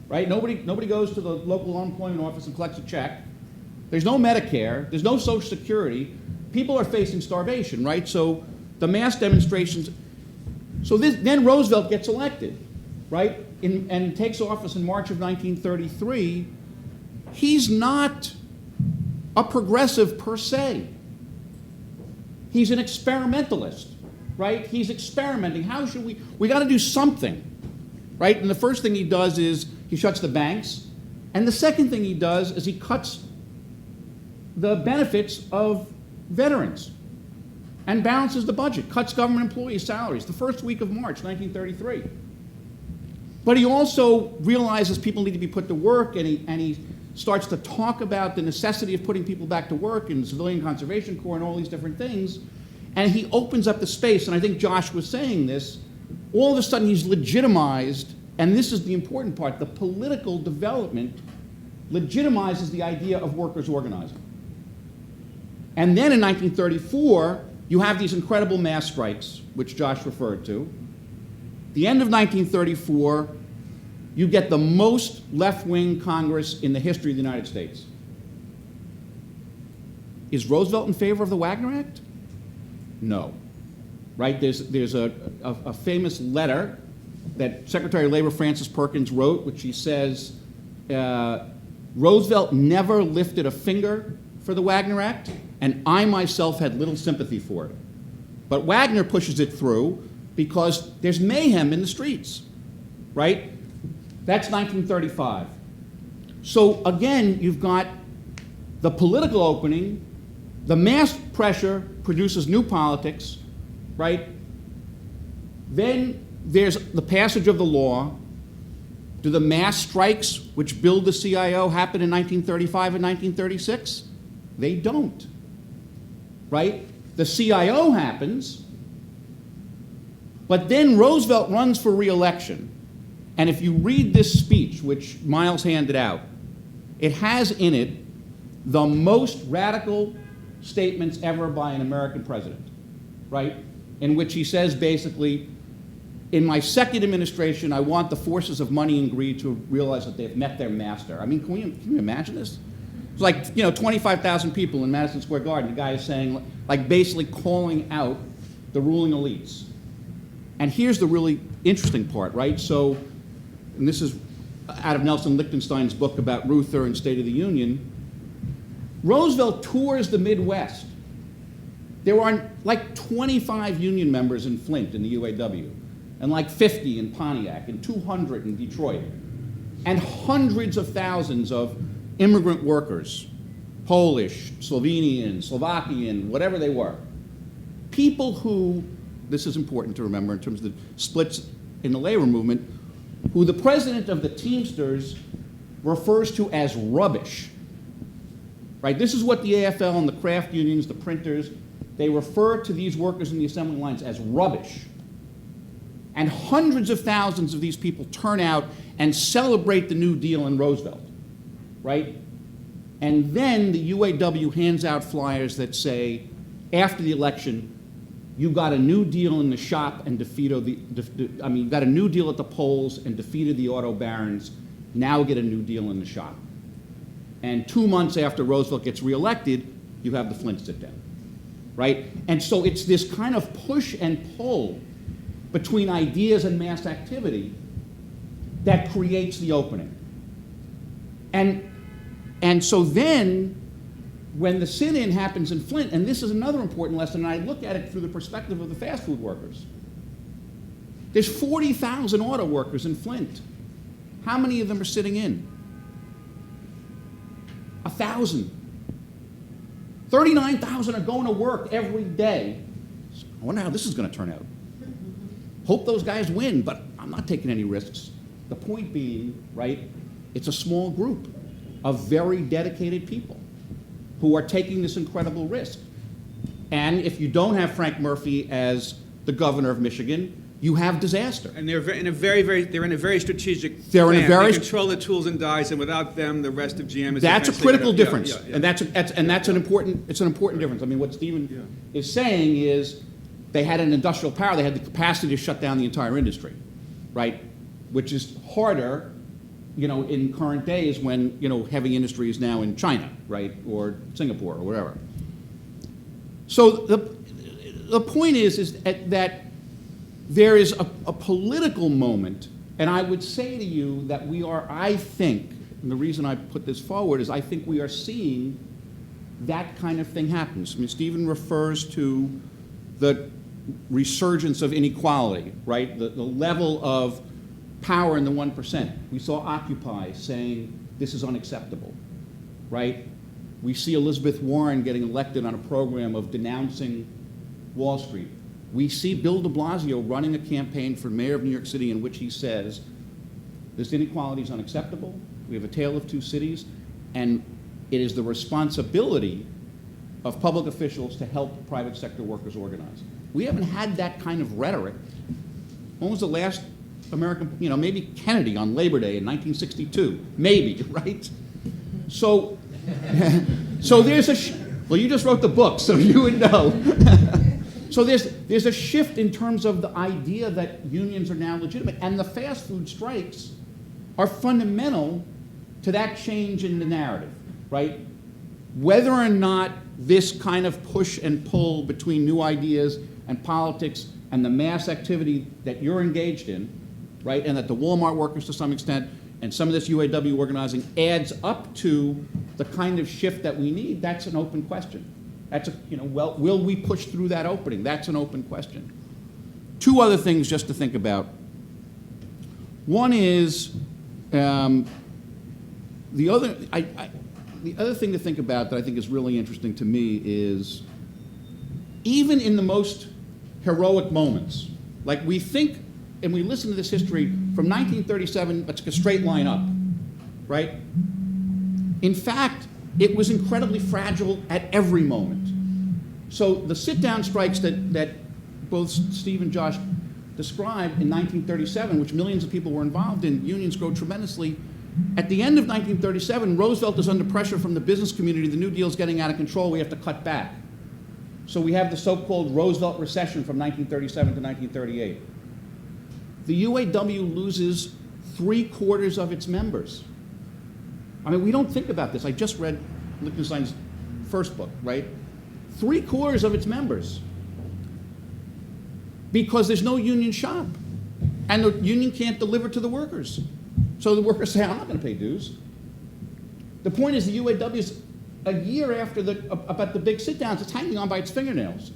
right? Nobody goes to the local unemployment office and collects a check. There's no Medicare. There's no Social Security. People are facing starvation, right? So the mass demonstrations. So then Roosevelt gets elected, right? And takes office in March of 1933. He's not a progressive per se. He's an experimentalist, right? He's experimenting. How should we got to do something, right? And the first thing he does is he shuts the banks. And the second thing he does is he cuts the benefits of veterans and balances the budget, cuts government employees' salaries the first week of March 1933. But he also realizes people need to be put to work, and he starts to talk about the necessity of putting people back to work in the Civilian Conservation Corps and all these different things. And he opens up the space, and I think Josh was saying this, all of a sudden he's legitimized, and this is the important part, the political development legitimizes the idea of workers organizing. And then in 1934, you have these incredible mass strikes, which Josh referred to. The end of 1934, you get the most left-wing Congress in the history of the United States. Is Roosevelt in favor of the Wagner Act? No. Right? There's a famous letter that Secretary of Labor Frances Perkins wrote, which she says, Roosevelt never lifted a finger for the Wagner Act, and I myself had little sympathy for it. But Wagner pushes it through because there's mayhem in the streets, right? That's 1935. So again, you've got the political opening, the mass pressure produces new politics, right? Then there's the passage of the law. Do the mass strikes which build the CIO happen in 1935 and 1936? They don't, right? The CIO happens, but then Roosevelt runs for re-election. And if you read this speech, which Miles handed out, it has in it the most radical statements ever by an American president, right? In which he says basically, in my second administration, I want the forces of money and greed to realize that they've met their master. I mean, can you imagine this? It's like, 25,000 people in Madison Square Garden. The guy is saying, like, basically calling out the ruling elites. And here's the really interesting part, right? So, and this is out of Nelson Lichtenstein's book about Reuther and State of the Union. Roosevelt tours the Midwest. There are like 25 union members in Flint in the UAW, and like 50 in Pontiac, and 200 in Detroit, and hundreds of thousands of immigrant workers, Polish, Slovenian, Slovakian, whatever they were. People who, this is important to remember in terms of the splits in the labor movement, who the president of the Teamsters refers to as rubbish. Right? This is what the AFL and the craft unions, the printers, they refer to these workers in the assembly lines as rubbish. And hundreds of thousands of these people turn out and celebrate the New Deal in Roosevelt, right? And then the UAW hands out flyers that say, after the election, you got a new deal in the shop and you got a new deal at the polls and defeated the auto barons, now get a new deal in the shop. And 2 months after Roosevelt gets reelected, you have the Flint sit down, right? And so it's this kind of push and pull between ideas and mass activity that creates the opening. And so then, when the sit-in happens in Flint, and this is another important lesson, and I look at it through the perspective of the fast food workers. There's 40,000 auto workers in Flint. How many of them are sitting in? 1,000. 39,000 are going to work every day. I wonder how this is going to turn out. Hope those guys win, but I'm not taking any risks. The point being, right, it's a small group of very dedicated people who are taking this incredible risk. And if you don't have Frank Murphy as the governor of Michigan, you have disaster. And they're in a very strategic They're in a plan. very They control the tools and dies, and without them, the rest of GM is. That's a critical difference, yeah, yeah. and that's an important difference. I mean, what Stephen is saying is they had an industrial power. They had the capacity to shut down the entire industry, right? Which is harder, in current days when heavy industry is now in China, right, or Singapore or whatever. So the point is that there is a political moment, and I would say to you that we are, I think, and the reason I put this forward is I think we are seeing that kind of thing happen. I mean, Stephen refers to the resurgence of inequality, right? The level of power in the 1%. We saw Occupy saying this is unacceptable, right? We see Elizabeth Warren getting elected on a program of denouncing Wall Street. We see Bill de Blasio running a campaign for mayor of New York City in which he says this inequality is unacceptable. We have a tale of two cities, and it is the responsibility of public officials to help private sector workers organize. We haven't had that kind of rhetoric. When was the last American, maybe Kennedy on Labor Day in 1962, maybe, right? So there's well, you just wrote the book, so you would know. So there's a shift in terms of the idea that unions are now legitimate, and the fast food strikes are fundamental to that change in the narrative, right? Whether or not this kind of push and pull between new ideas and politics and the mass activity that you're engaged in, right, and that the Walmart workers to some extent and some of this UAW organizing adds up to the kind of shift that we need, that's an open question. That's will we push through that opening? That's an open question. Two other things just to think about. One is The other, the other thing to think about that I think is really interesting to me is even in the most heroic moments, like we think and we listen to this history from 1937, it's a straight line up, right? In fact, it was incredibly fragile at every moment. So the sit-down strikes that both Steve and Josh described in 1937, which millions of people were involved in, unions grow tremendously. At the end of 1937, Roosevelt is under pressure from the business community. The New Deal's getting out of control. We have to cut back. So we have the so-called Roosevelt recession from 1937 to 1938. The UAW loses 3/4 of its members. I mean, we don't think about this. I just read Lichtenstein's first book, right? 3/4 of its members. Because there's no union shop. And the union can't deliver to the workers. So the workers say, I'm not going to pay dues. The point is the UAW is a year after about the big sit-downs, it's hanging on by its fingernails.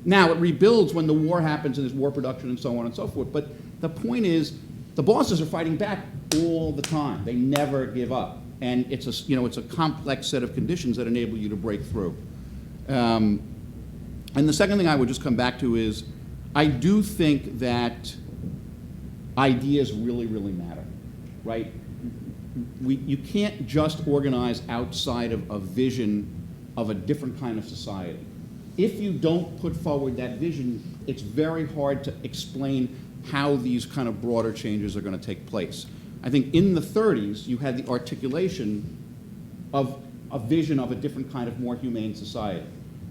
Now, it rebuilds when the war happens and there's war production and so on and so forth. But the point is, the bosses are fighting back all the time. They never give up. And it's a complex set of conditions that enable you to break through. And the second thing I would just come back to is, I do think that ideas really, really matter, right? You can't just organize outside of a vision of a different kind of society. If you don't put forward that vision, it's very hard to explain how these kind of broader changes are going to take place. I think in the 30s, you had the articulation of a vision of a different kind of more humane society.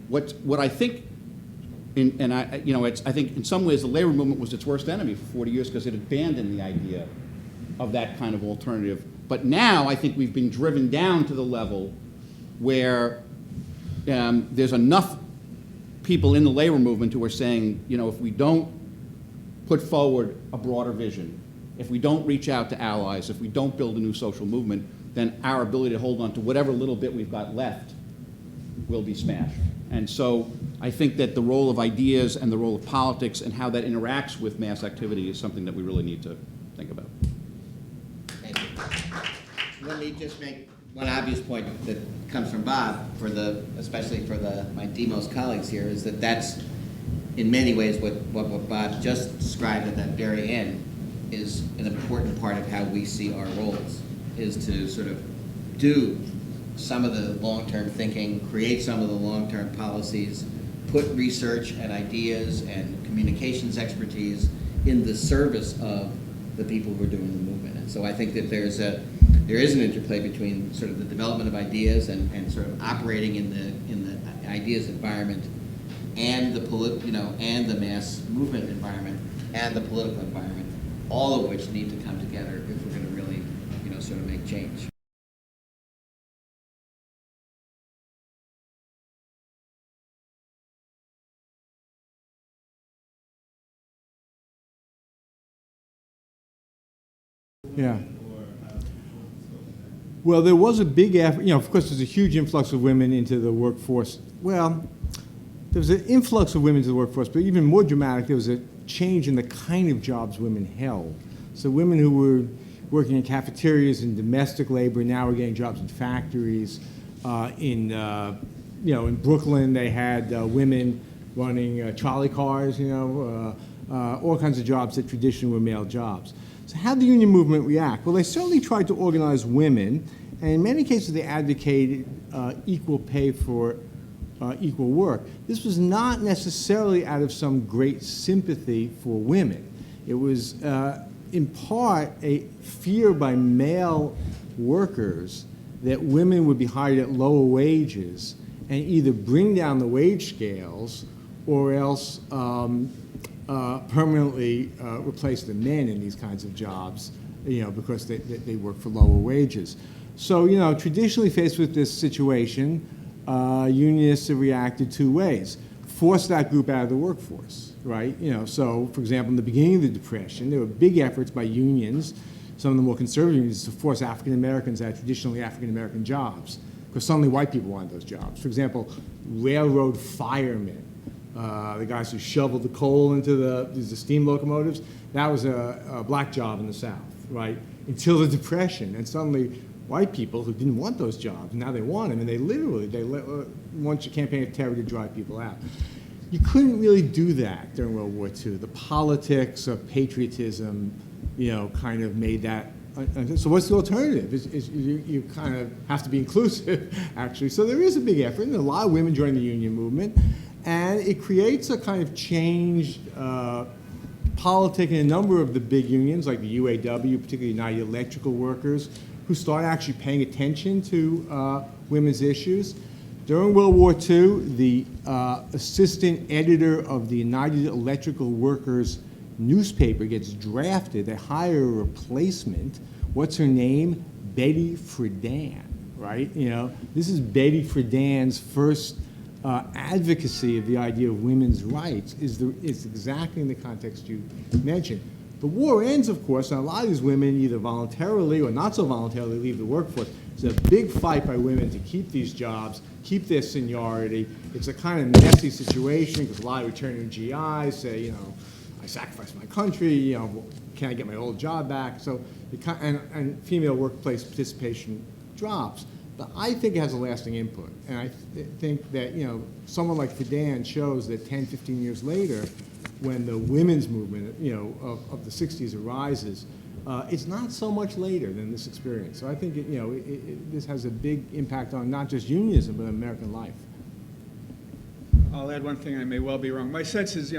What I think, I think in some ways the labor movement was its worst enemy for 40 years because it abandoned the idea of that kind of alternative. But now I think we've been driven down to the level where there's enough people in the labor movement who are saying, if we don't put forward a broader vision, if we don't reach out to allies, if we don't build a new social movement, then our ability to hold on to whatever little bit we've got left will be smashed. And so I think that the role of ideas and the role of politics and how that interacts with mass activity is something that we really need to think about. Thank you. Let me just make one obvious point that comes from Bob, especially for my Demos colleagues here, is that's in many ways what Bob just described at that very end is an important part of how we see our roles, is to sort of do some of the long-term thinking, create some of the long-term policies, put research and ideas and communications expertise in the service of the people who are doing the movement. And so I think that there is an interplay between sort of the development of ideas and sort of operating in the ideas environment and and the mass movement environment and the political environment, all of which need to come together if we're going to really sort of make change. Yeah. Well, there was a big effort, of course, there's a huge influx of women into the workforce. Well, there was an influx of women into the workforce, but even more dramatic, there was a change in the kind of jobs women held. So women who were working in cafeterias and domestic labor now are getting jobs in factories. In Brooklyn, they had women running trolley cars, all kinds of jobs that traditionally were male jobs. So how did the union movement react? Well, they certainly tried to organize women, and in many cases they advocated equal pay for equal work. This was not necessarily out of some great sympathy for women. It was in part a fear by male workers that women would be hired at lower wages and either bring down the wage scales or else permanently replace the men in these kinds of jobs, because they work for lower wages. So, traditionally faced with this situation, unionists have reacted two ways. Force that group out of the workforce, right? So, for example, in the beginning of the Depression, there were big efforts by unions, some of the more conservative unions, to force African Americans out of traditionally African American jobs, because suddenly white people wanted those jobs. For example, railroad firemen, the guys who shoveled the coal into the steam locomotives, that was a black job in the South. right, until the Depression. And suddenly, white people who didn't want those jobs, now they want them, and they launched a campaign of terror to drive people out. You couldn't really do that during World War II. The politics of patriotism, kind of made that. So what's the alternative? You kind of have to be inclusive, actually. So there is a big effort, and a lot of women join the union movement, and it creates a kind of changed politic in a number of the big unions, like the UAW, particularly United Electrical Workers, who start actually paying attention to women's issues. During World War II, the assistant editor of the United Electrical Workers newspaper gets drafted. They hire a replacement. What's her name? Betty Friedan, right? This is Betty Friedan's first advocacy of the idea of women's rights is exactly in the context you mentioned. The war ends, of course, and a lot of these women either voluntarily or not so voluntarily leave the workforce. It's a big fight by women to keep these jobs, keep their seniority. It's a kind of messy situation because a lot of returning GIs say, I sacrificed my country, can I get my old job back? So, and female workplace participation drops. But I think it has a lasting input. And I think that, someone like Friedan shows that 10, 15 years later, when the women's movement, of the 60s arises, it's not so much later than this experience. So I think, this has a big impact on not just unionism, but American life. I'll add one thing, I may well be wrong. My sense is,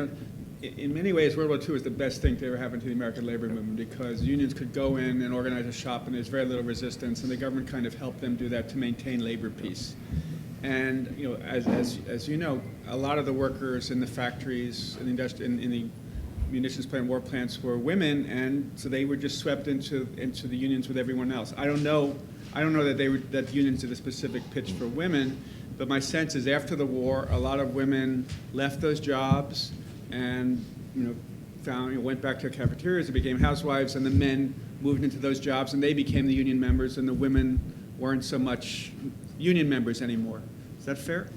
in many ways, World War II was the best thing to ever happen to the American labor movement because unions could go in and organize a shop and there's very little resistance, and the government kind of helped them do that to maintain labor peace. And as you know, a lot of the workers in the factories, in the munitions plant, war plants were women, and so they were just swept into the unions with everyone else. I don't know that unions did a specific pitch for women, but my sense is after the war, a lot of women left those jobs and went back to cafeterias and became housewives, and the men moved into those jobs and they became the union members, and the women weren't so much union members anymore. Is that fair?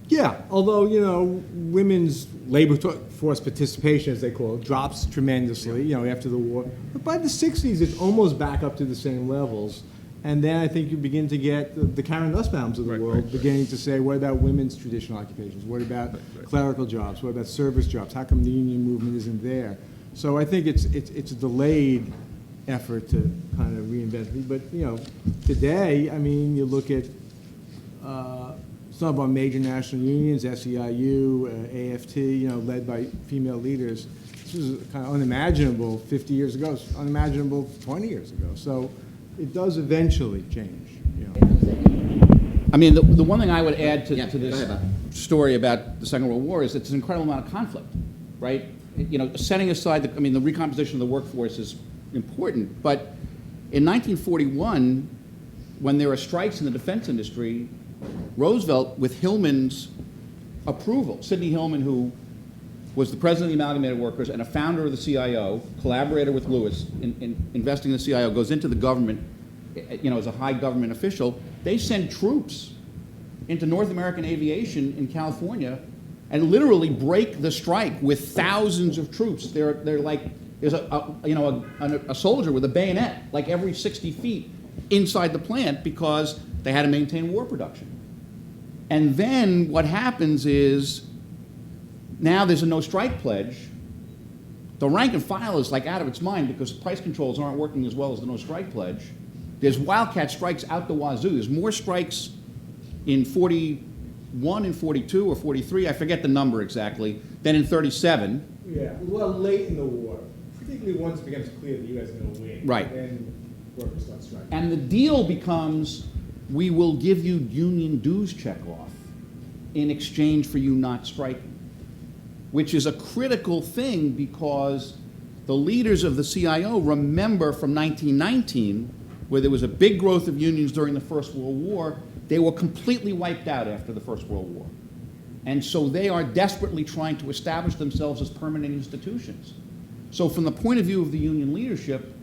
Yeah, although, women's labor force participation, as they call it, drops tremendously, after the war. But by the 60s, it's almost back up to the same levels. And then I think you begin to get the Karen Nussbaums of the world beginning to say, what about women's traditional occupations? What about clerical jobs? What about service jobs? How come the union movement isn't there? So I think it's a delayed effort to kind of reinvent it. But, today, you look at some of our major national unions, SEIU, AFT, led by female leaders. This was kind of unimaginable 50 years ago, unimaginable 20 years ago. So it does eventually change. The one thing I would add to this story about the Second World War is it's an incredible amount of conflict, right? Setting aside the recomposition of the workforce is important, but in 1941, when there were strikes in the defense industry, Roosevelt, with Hillman's approval, Sidney Hillman, who was the president of the Amalgamated Workers and a founder of the CIO, collaborator with Lewis in investing in the CIO, goes into the government, as a high government official. They send troops into North American aviation in California and literally break the strike with thousands of troops. They're like, there's a soldier with a bayonet, like every 60 feet inside the plant because they had to maintain war production. And then what happens is, now there's a no strike pledge. The rank and file is like out of its mind because price controls aren't working as well as the no strike pledge. There's wildcat strikes out the wazoo. There's more strikes in 41 and 42 or 43, I forget the number exactly, than in 37. Yeah, well, late in the war, particularly once it becomes clear the U.S. is going to win. Right. Then workers start striking. And the deal becomes, we will give you union dues checkoff in exchange for you not striking, which is a critical thing because the leaders of the CIO remember from 1919, where there was a big growth of unions during the First World War, they were completely wiped out after the First World War. And so they are desperately trying to establish themselves as permanent institutions. So from the point of view of the union leadership,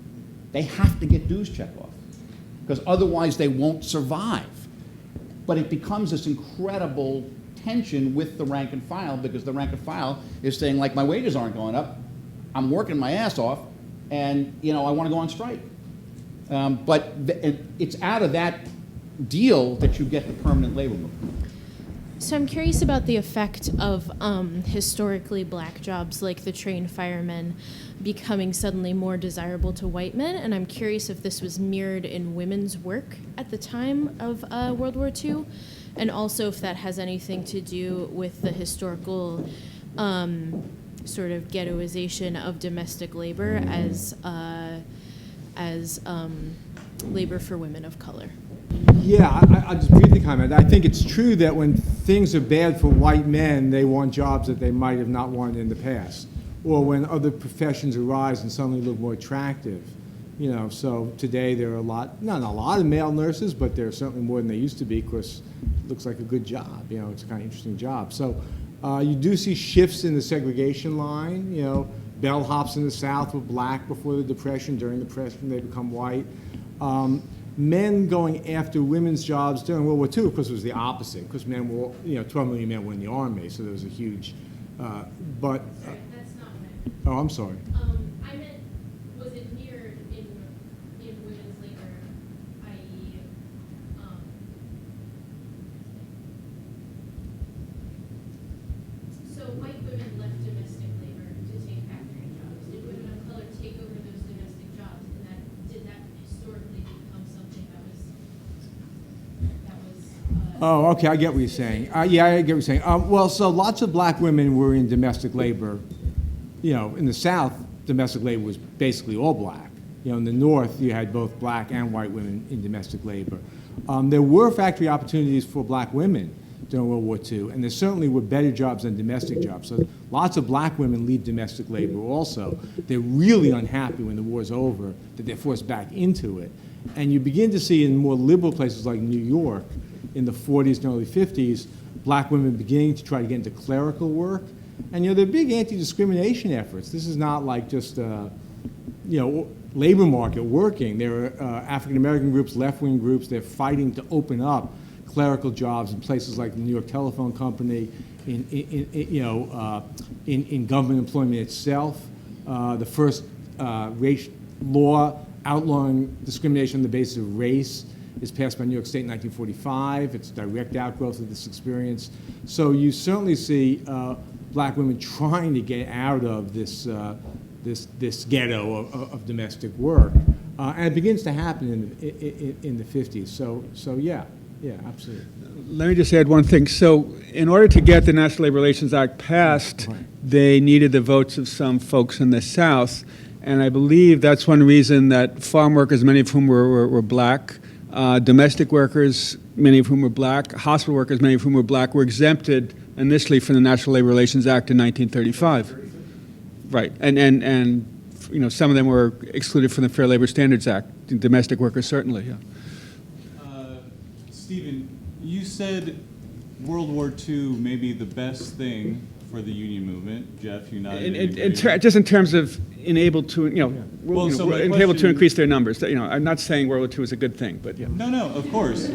they have to get dues checkoff, because otherwise they won't survive. But it becomes this incredible tension with the rank and file, because the rank and file is saying, like, my wages aren't going up, I'm working my ass off, and, you know, I want to go on strike. It's out of that deal that you get the permanent labor movement. So I'm curious about the effect of historically black jobs like the trained firemen becoming suddenly more desirable to white men, and I'm curious if this was mirrored in women's work at the time of World War II, and also if that has anything to do with the historical sort of ghettoization of domestic labor as labor for women of color. Yeah, I'll just briefly comment. I think it's true that when things are bad for white men, they want jobs that they might have not wanted in the past. Or when other professions arise and suddenly look more attractive. You know, so today there are not a lot of male nurses, but there are certainly more than they used to be because it looks like a good job. You know, it's a kind of interesting job. So you do see shifts in the segregation line. You know, bellhops in the South were black before the Depression. During the Depression, they become white. Men going after women's jobs during World War II, of course, was the opposite, because men were, 12 million men were in the army, so there was a huge, Sorry, that's not what I meant. Oh, I'm sorry. I meant, was it mirrored in women's labor, i.e., so white women left domestic labor to take factory jobs. Did women of color take over those domestic jobs, and did that historically become something that was Oh, okay, I get what you're saying. Yeah, I get what you're saying. Well, so lots of black women were in domestic labor. You know, in the South, domestic labor was basically all black. You know, in the North, you had both black and white women in domestic labor. There were factory opportunities for black women during World War II, and there certainly were better jobs than domestic jobs. So lots of black women leave domestic labor also. They're really unhappy when the war's over that they're forced back into it. And you begin to see in more liberal places like New York, in the 40s and early 50s, black women beginning to try to get into clerical work. And, there are big anti-discrimination efforts. This is not like just, labor market working. There are African-American groups, left-wing groups, they're fighting to open up clerical jobs in places like the New York Telephone Company, in government employment itself. The first race law outlawing discrimination on the basis of race is passed by New York State in 1945. It's a direct outgrowth of this experience. So you certainly see black women trying to get out of this ghetto of domestic work, and it begins to happen in the 50s. So yeah, absolutely. Let me just add one thing. So in order to get the National Labor Relations Act passed, they needed the votes of some folks in the South, and I believe that's one reason that farm workers, many of whom were black, domestic workers, many of whom were black, hospital workers, many of whom were black, were exempted initially from the National Labor Relations Act in 1935. Right, and some of them were excluded from the Fair Labor Standards Act. Domestic workers certainly, yeah. Stephen, you said World War II may be the best thing for the union movement. Jeff, you nodded. Just in terms of enabled to, enabled to increase their numbers. I'm not saying World War II is a good thing, but yeah. No, of course.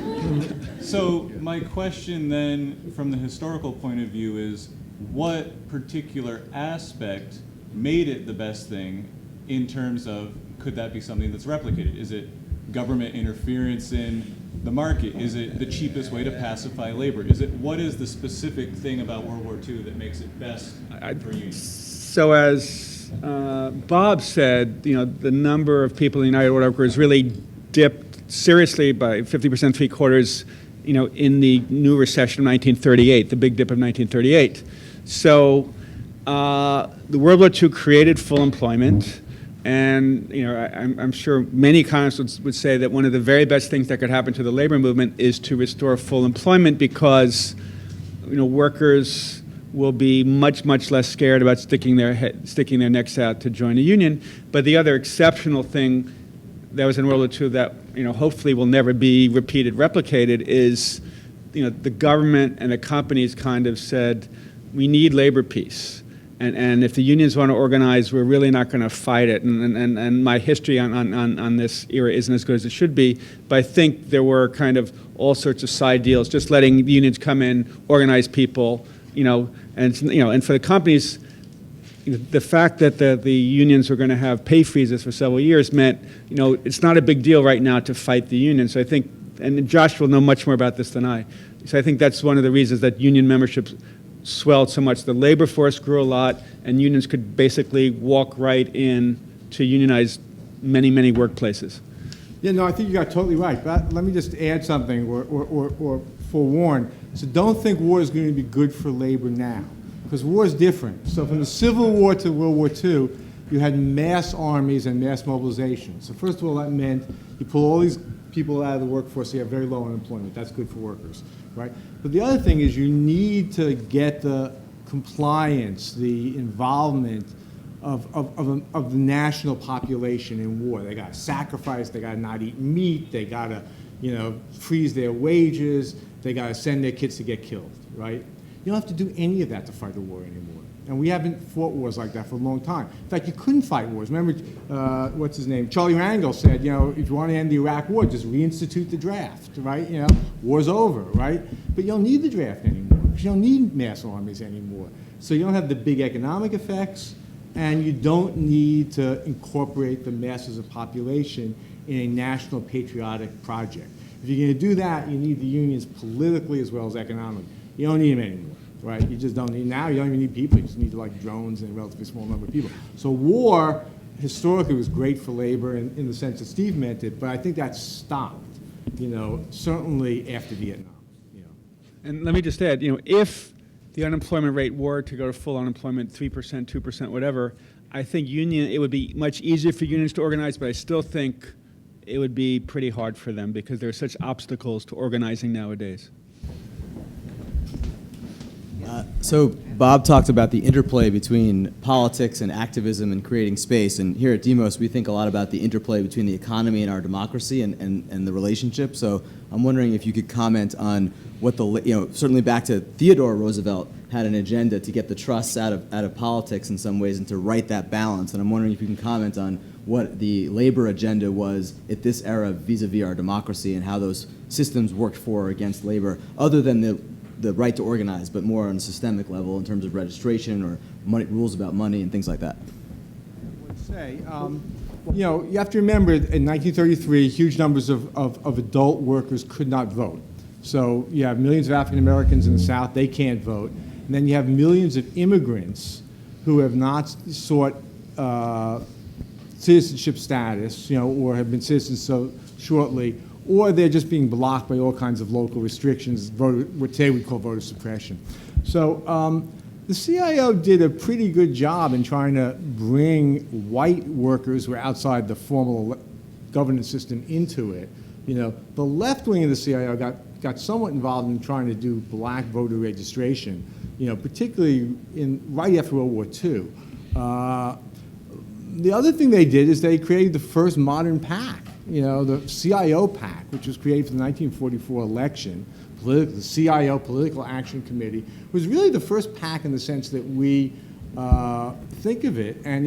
So my question then, from the historical point of view, is what particular aspect made it the best thing in terms of, could that be something that's replicated? Is it government interference in the market? Is it the cheapest way to pacify labor? What is the specific thing about World War II that makes it best for unions? So as Bob said, the number of people in the United Auto Workers really dipped seriously by 50%, three-quarters, in the new recession of 1938, the big dip of 1938. So the World War II created full employment. And I'm sure many economists would say that one of the very best things that could happen to the labor movement is to restore full employment, because workers will be much less scared about sticking their necks out to join a union. But the other exceptional thing that was in World War II that hopefully will never be replicated is the government and the companies kind of said, we need labor peace. And if the unions want to organize, we're really not going to fight it. And my history on this era isn't as good as it should be. But I think there were kind of all sorts of side deals, just letting the unions come in, organize people, and for the companies, the fact that the unions were going to have pay freezes for several years meant, it's not a big deal right now to fight the union. So I think, and Josh will know much more about this than I, so I think that's one of the reasons that union membership swelled so much. The labor force grew a lot, and unions could basically walk right in to unionize many, many workplaces. Yeah, no, I think you got totally right. But let me just add something or forewarn. So don't think war is going to be good for labor now, because war is different. So from the Civil War to World War II, you had mass armies and mass mobilization. So first of all, that meant you pull all these people out of the workforce, so you have very low unemployment. That's good for workers, right? But the other thing is you need to get the compliance, the involvement of the national population in war. They got to sacrifice, they got to not eat meat, they got to, freeze their wages, they got to send their kids to get killed, right? You don't have to do any of that to fight a war anymore. And we haven't fought wars like that for a long time. In fact, you couldn't fight wars. Remember, what's his name? Charlie Rangel said, if you want to end the Iraq War, just reinstitute the draft, right? War's over, right? But you don't need the draft anymore, because you don't need mass armies anymore. So you don't have the big economic effects, and you don't need to incorporate the masses of population in a national patriotic project. If you're going to do that, you need the unions politically as well as economically. You don't need them anymore, right? You just don't need, now you don't even need people, you just need drones and a relatively small number of people. So war, historically, was great for labor in the sense that Steve meant it, but I think that stopped, certainly after Vietnam. And let me just add, if the unemployment rate were to go to full unemployment, 3%, 2%, whatever, I think it would be much easier for unions to organize, but I still think it would be pretty hard for them because there are such obstacles to organizing nowadays. So Bob talked about the interplay between politics and activism and creating space, and here at Demos we think a lot about the interplay between the economy and our democracy and the relationship. So I'm wondering if you could comment on what certainly back to Theodore Roosevelt had an agenda to get the trusts out of politics in some ways and to right that balance, and I'm wondering if you can comment on what the labor agenda was at this era vis-a-vis our democracy and how those systems worked for or against labor, other than the right to organize, but more on a systemic level in terms of registration or rules about money and things like that. I would say, you have to remember in 1933, huge numbers of adult workers could not vote. So you have millions of African Americans in the South, they can't vote. And then you have millions of immigrants who have not sought citizenship status, or have been citizens so shortly, or they're just being blocked by all kinds of local restrictions, what today we call voter suppression. So the CIO did a pretty good job in trying to bring white workers who are outside the formal governance system into it. The left wing of the CIO got somewhat involved in trying to do black voter registration, particularly right after World War II. The other thing they did is they created the first modern PAC. The CIO PAC, which was created for the 1944 election, the CIO, Political Action Committee, was really the first PAC in the sense that we think of it. And,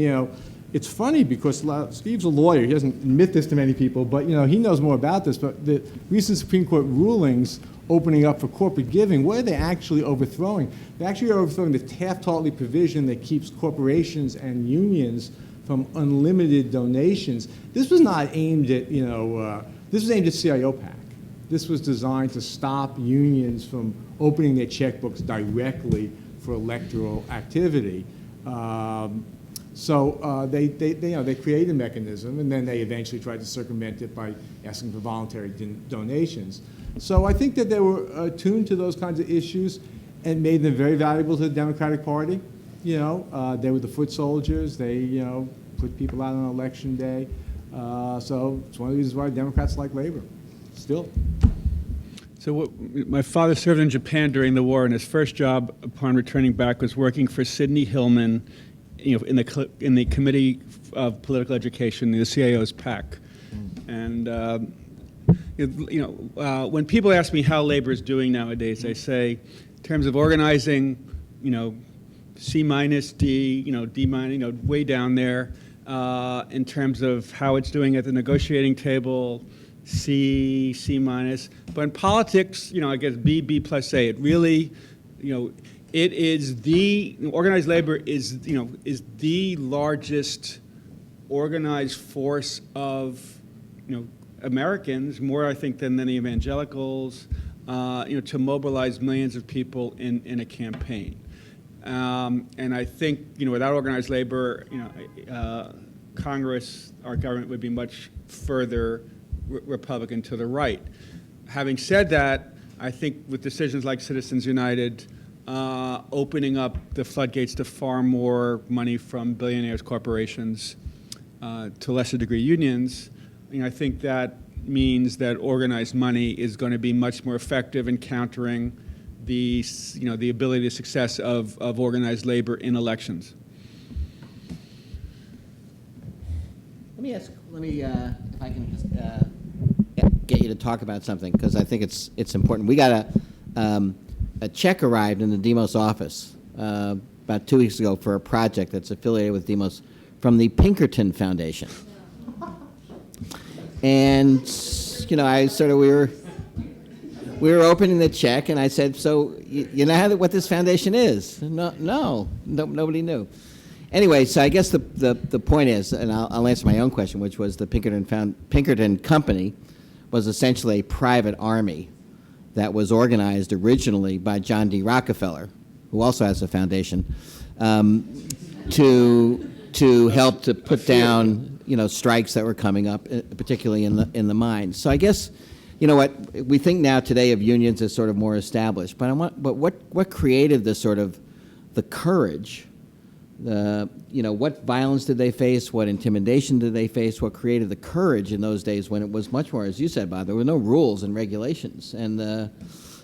it's funny because Steve's a lawyer. He doesn't admit this to many people, but, he knows more about this. But the recent Supreme Court rulings opening up for corporate giving, what are they actually overthrowing? They're actually overthrowing the Taft-Hartley provision that keeps corporations and unions from unlimited donations. This was not aimed at, this was aimed at CIO PAC. This was designed to stop unions from opening their checkbooks directly for electoral activity. So they created a mechanism, and then they eventually tried to circumvent it by asking for voluntary donations. So I think that they were attuned to those kinds of issues and made them very valuable to the Democratic Party. They were the foot soldiers. They, put people out on election day. So it's one of the reasons why Democrats like labor, still. So my father served in Japan during the war, and his first job upon returning back was working for Sidney Hillman, in the Committee of Political Education, the CIO's PAC. And when people ask me how labor is doing nowadays, I say, in terms of organizing, C minus, D, D minus, way down there. In terms of how it's doing at the negotiating table, C minus. But in politics, I guess B plus A. It really, it is the organized labor is the largest organized force of Americans, more I think than many evangelicals, to mobilize millions of people in a campaign. And I think without organized labor, Congress, our government would be much further Republican to the right. Having said that, I think with decisions like Citizens United, opening up the floodgates to far more money from billionaires, corporations, to lesser degree unions, I think that means that organized money is going to be much more effective in countering the ability to success of organized labor in elections. If I can just get you to talk about something, because I think it's important. We got a check arrived in the Demos office about 2 weeks ago for a project that's affiliated with Demos from the Pinkerton Foundation. And we were opening the check, and I said, "So you know what this foundation is?" No, nobody knew. Anyway, so I guess the point is, and I'll answer my own question, which was the Pinkerton Company was essentially a private army that was organized originally by John D. Rockefeller, who also has a foundation, to help to put down strikes that were coming up, particularly in the mines. So I guess what we think now today of unions as sort of more established, but what created the sort of the courage? What violence did they face? What intimidation did they face? What created the courage in those days when it was much more, as you said, Bob, there were no rules and regulations. And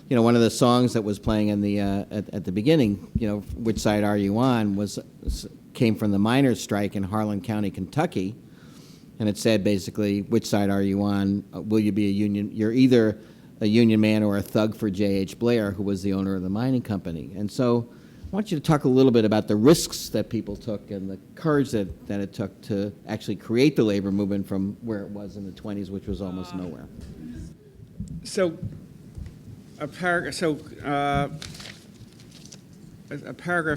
one of the songs that was playing in the at the beginning, "Which Side Are You On?" came from the miners' strike in Harlan County, Kentucky, and it said basically, "Which side are you on? Will you be a union? You're either a union man or a thug for J.H. Blair, who was the owner of the mining company." And so I want you to talk a little bit about the risks that people took and the courage that it took to actually create the labor movement from where it was in the 20s, which was almost nowhere. So a paragraph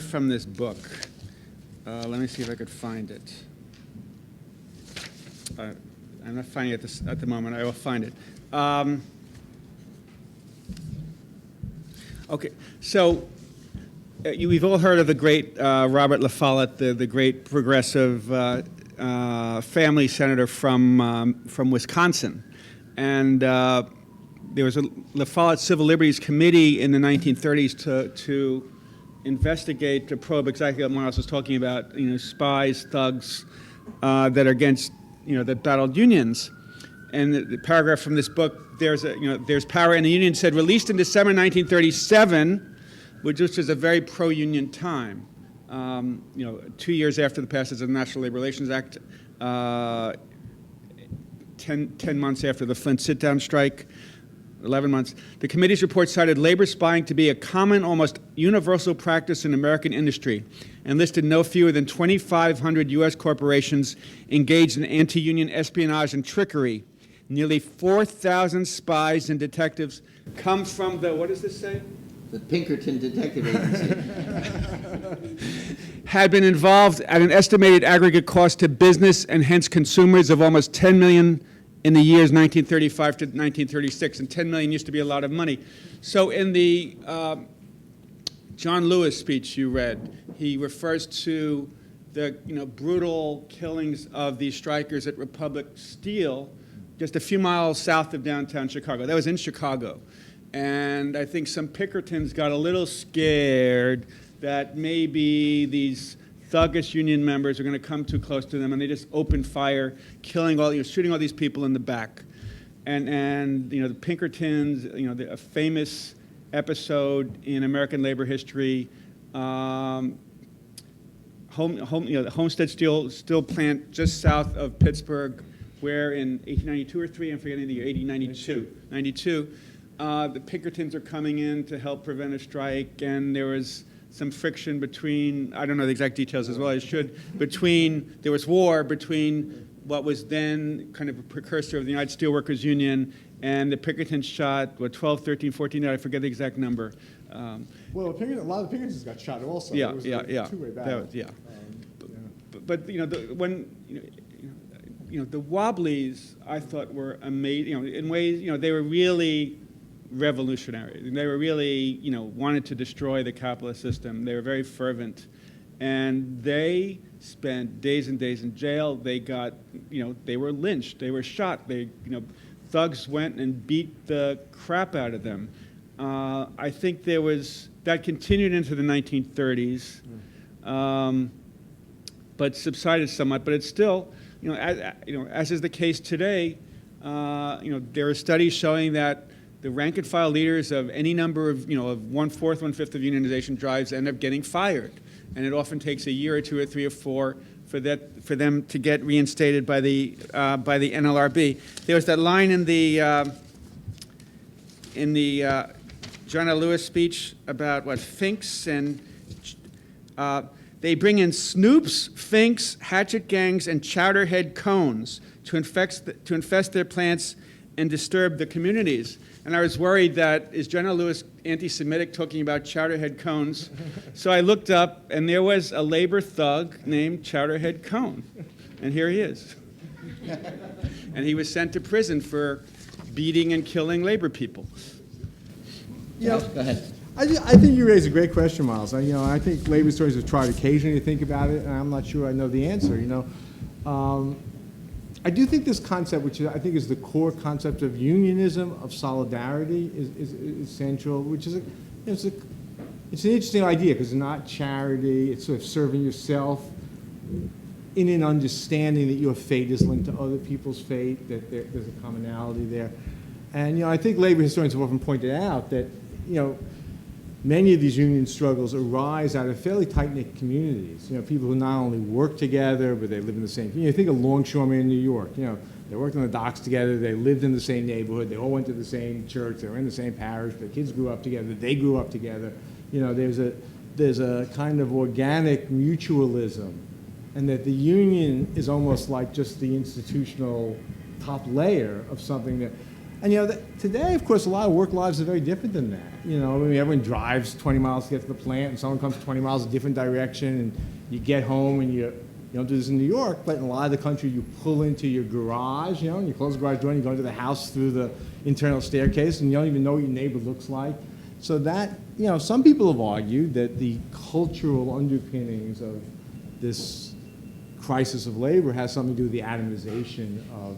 from this book. Let me see if I could find it. I'm not finding it at the moment. I will find it. Okay, so we've all heard of the great Robert La Follette, the great progressive family senator from Wisconsin, and there was a La Follette Civil Liberties Committee in the 1930s to investigate, to probe exactly what Morales was talking about, spies, thugs that are against, that battled unions. And the paragraph from this book, there's power in the union, said, released in December 1937, which was a very pro-union time. 2 years after the passage of the National Labor Relations Act, 10 months after the Flint sit-down strike, 11 months. The committee's report cited labor spying to be a common, almost universal practice in American industry and listed no fewer than 2,500 U.S. corporations engaged in anti-union espionage and trickery. Nearly 4,000 spies and detectives come from the, what does this say? The Pinkerton Detective Agency. Had been involved at an estimated aggregate cost to business and hence consumers of almost $10 million in the years 1935 to 1936, and $10 million used to be a lot of money. So in the John Lewis speech you read, he refers to the brutal killings of these strikers at Republic Steel, just a few miles south of downtown Chicago. That was in Chicago. And I think some Pinkertons got a little scared that maybe these thuggish union members are going to come too close to them, and they just opened fire, killing shooting all these people in the back. And the Pinkertons, a famous episode in American labor history, the Homestead Steel plant just south of Pittsburgh, where in 1892 or 3, I'm forgetting the year, 1892, the Pinkertons are coming in to help prevent a strike, and there was some friction between, I don't know the exact details as well as I should, there was war between what was then kind of a precursor of the United Steelworkers Union, and the Pinkertons shot, 12, 13, 14, I forget the exact number. Well, a lot of the Pinkertons got shot also. Yeah, It was yeah, a yeah. two-way That battle. was- yeah. Yeah. But the Wobblies, I thought, were amazing. In ways, they were really revolutionary. They were really, wanted to destroy the capitalist system. They were very fervent, and they spent days and days in jail. They got, they were lynched. They were shot. Thugs went and beat the crap out of them. I think that continued into the 1930s, but subsided somewhat. But it's still, as is the case today, there are studies showing that the rank and file leaders of any number of, of 1/4, 1/5 of unionization drives end up getting fired, and it often takes a year or two or three or four for them to get reinstated by the NLRB. There was that line in the John L. Lewis speech about Finks and they bring in snoops, finks, hatchet gangs, and chowderhead cones to infest their plants and disturb the communities. And I was worried that, is John L. Lewis anti-Semitic talking about chowderhead cones? So I looked up, and there was a labor thug named Chowderhead Cone. And here he is. And he was sent to prison for beating and killing labor people. Yeah. Go ahead. I think you raise a great question, Miles. I think labor historians have tried occasionally to think about it, and I'm not sure I know the answer. I do think this concept, which I think is the core concept of unionism, of solidarity, is central. Which is it's an interesting idea because it's not charity; it's sort of serving yourself in an understanding that your fate is linked to other people's fate. That there's a commonality there, and I think labor historians have often pointed out that many of these union struggles arise out of fairly tight-knit communities. People who not only work together, but they live in the same community. Think of longshoremen in New York. They worked on the docks together. They lived in the same neighborhood. They all went to the same church. They were in the same parish. Their kids grew up together. They grew up together. There's a kind of organic mutualism, and that the union is almost like just the institutional top layer of something that. And today, of course, a lot of work lives are very different than that. Everyone drives 20 miles to get to the plant, and someone comes 20 miles a different direction, and you get home, and you don't do this in New York, but in a lot of the country, you pull into your garage, and you close the garage door, and you go into the house through the internal staircase, and you don't even know what your neighbor looks like. So that, some people have argued that the cultural underpinnings of this crisis of labor has something to do with the atomization of